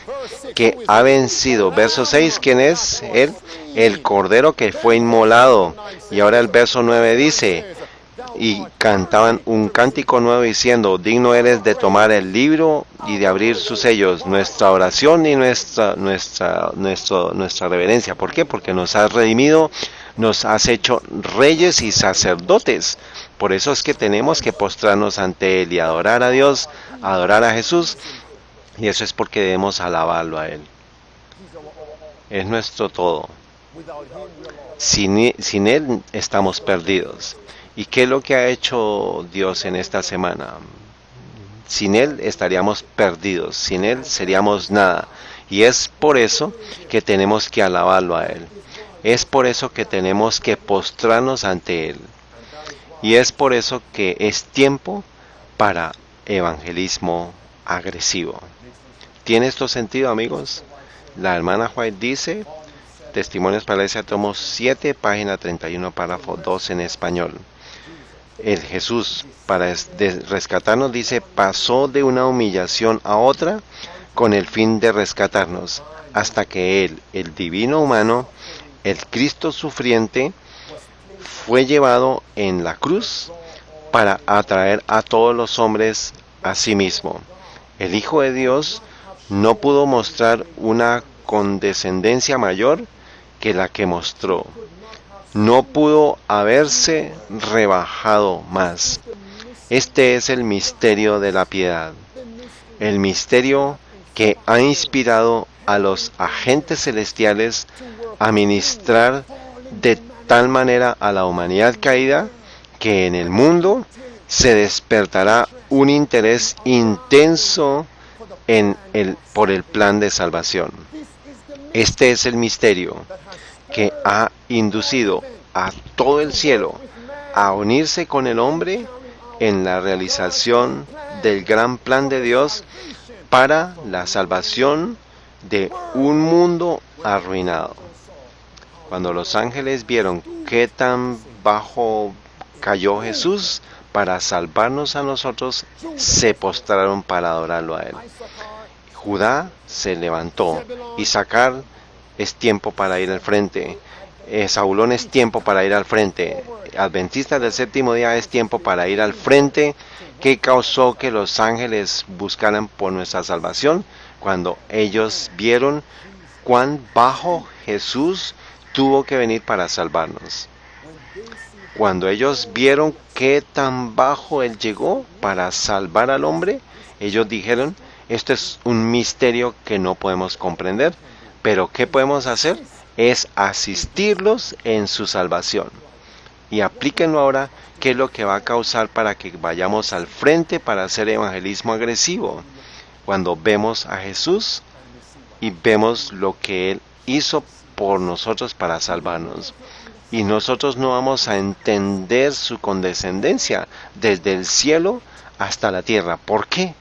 que ha vencido. Verso 6, ¿quién es? Él, el cordero que fue inmolado. Y ahora el verso 9 dice, y cantaban un cántico nuevo diciendo, digno eres de tomar el libro y de abrir sus sellos. Nuestra oración y nuestra reverencia. ¿Por qué? Porque nos has redimido, nos has hecho reyes y sacerdotes. Por eso es que tenemos que postrarnos ante Él y adorar a Dios, adorar a Jesús. Y eso es porque debemos alabarlo a Él. Es nuestro todo. Sin Él estamos perdidos. ¿Y qué es lo que ha hecho Dios en esta semana? Sin Él estaríamos perdidos. Sin Él seríamos nada. Y es por eso que tenemos que alabarlo a Él. Es por eso que tenemos que postrarnos ante Él. Y es por eso que es tiempo para evangelismo agresivo. ¿Tiene esto sentido, amigos? La hermana White dice, Testimonios para la Iglesia, tomo 7, página 31, párrafo 2 en español. El Jesús, para rescatarnos, dice, pasó de una humillación a otra con el fin de rescatarnos, hasta que Él, el divino humano, el Cristo sufriente, fue llevado en la cruz para atraer a todos los hombres a sí mismo. El Hijo de Dios no pudo mostrar una condescendencia mayor que la que mostró. No pudo haberse rebajado más. Este es el misterio de la piedad, el misterio que ha inspirado a los agentes celestiales a ministrar de tal manera a la humanidad caída que en el mundo se despertará un interés intenso por el plan de salvación. Este es el misterio que ha inducido a todo el cielo a unirse con el hombre en la realización del gran plan de Dios para la salvación de un mundo arruinado. Cuando los ángeles vieron qué tan bajo cayó Jesús para salvarnos a nosotros, se postraron para adorarlo a Él. Judá se levantó. Isaacar es tiempo para ir al frente. Zabulón es tiempo para ir al frente. Adventistas del séptimo día es tiempo para ir al frente. ¿Qué causó que los ángeles buscaran por nuestra salvación? Cuando ellos vieron cuán bajo Jesús tuvo que venir para salvarnos. Cuando ellos vieron qué tan bajo Él llegó para salvar al hombre, ellos dijeron, esto es un misterio que no podemos comprender, pero ¿qué podemos hacer? Es asistirlos en su salvación. Y aplíquenlo ahora, qué es lo que va a causar para que vayamos al frente para hacer evangelismo agresivo. Cuando vemos a Jesús y vemos lo que Él hizo por nosotros para salvarnos. Y nosotros no vamos a entender su condescendencia desde el cielo hasta la tierra. ¿Por qué?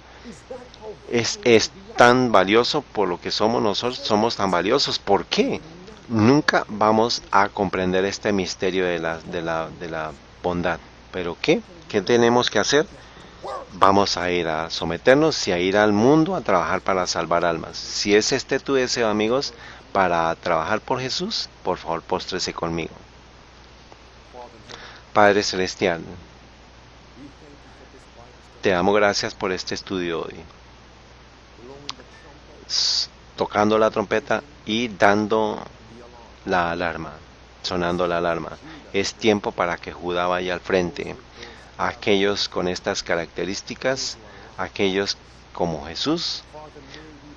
Es tan valioso por lo que somos nosotros, somos tan valiosos. ¿Por qué? Nunca vamos a comprender este misterio de la bondad. ¿Pero qué? ¿Qué tenemos que hacer? Vamos a ir a someternos y a ir al mundo a trabajar para salvar almas. Si es este tu deseo, amigos, para trabajar por Jesús, por favor, póstrese conmigo. Padre Celestial, te damos gracias por este estudio hoy. Tocando la trompeta y dando la alarma, sonando la alarma. Es tiempo para que Judá vaya al frente. Aquellos con estas características, aquellos como Jesús,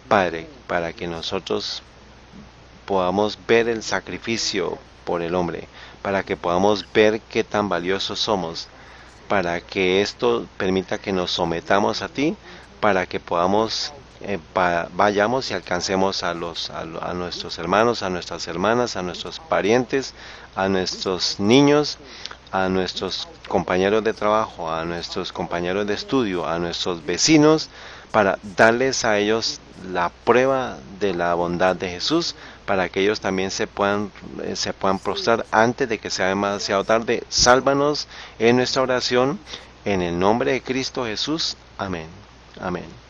Padre, para que nosotros podamos ver el sacrificio por el hombre, para que podamos ver qué tan valiosos somos, para que esto permita que nos sometamos a ti, para que podamos vayamos y alcancemos a nuestros hermanos, a nuestras hermanas, a nuestros parientes, a nuestros niños, a nuestros compañeros de trabajo, a nuestros compañeros de estudio, a nuestros vecinos, para darles a ellos la prueba de la bondad de Jesús, para que ellos también se puedan prostrar antes de que sea demasiado tarde. Sálvanos en nuestra oración, en el nombre de Cristo Jesús. Amén. Amén.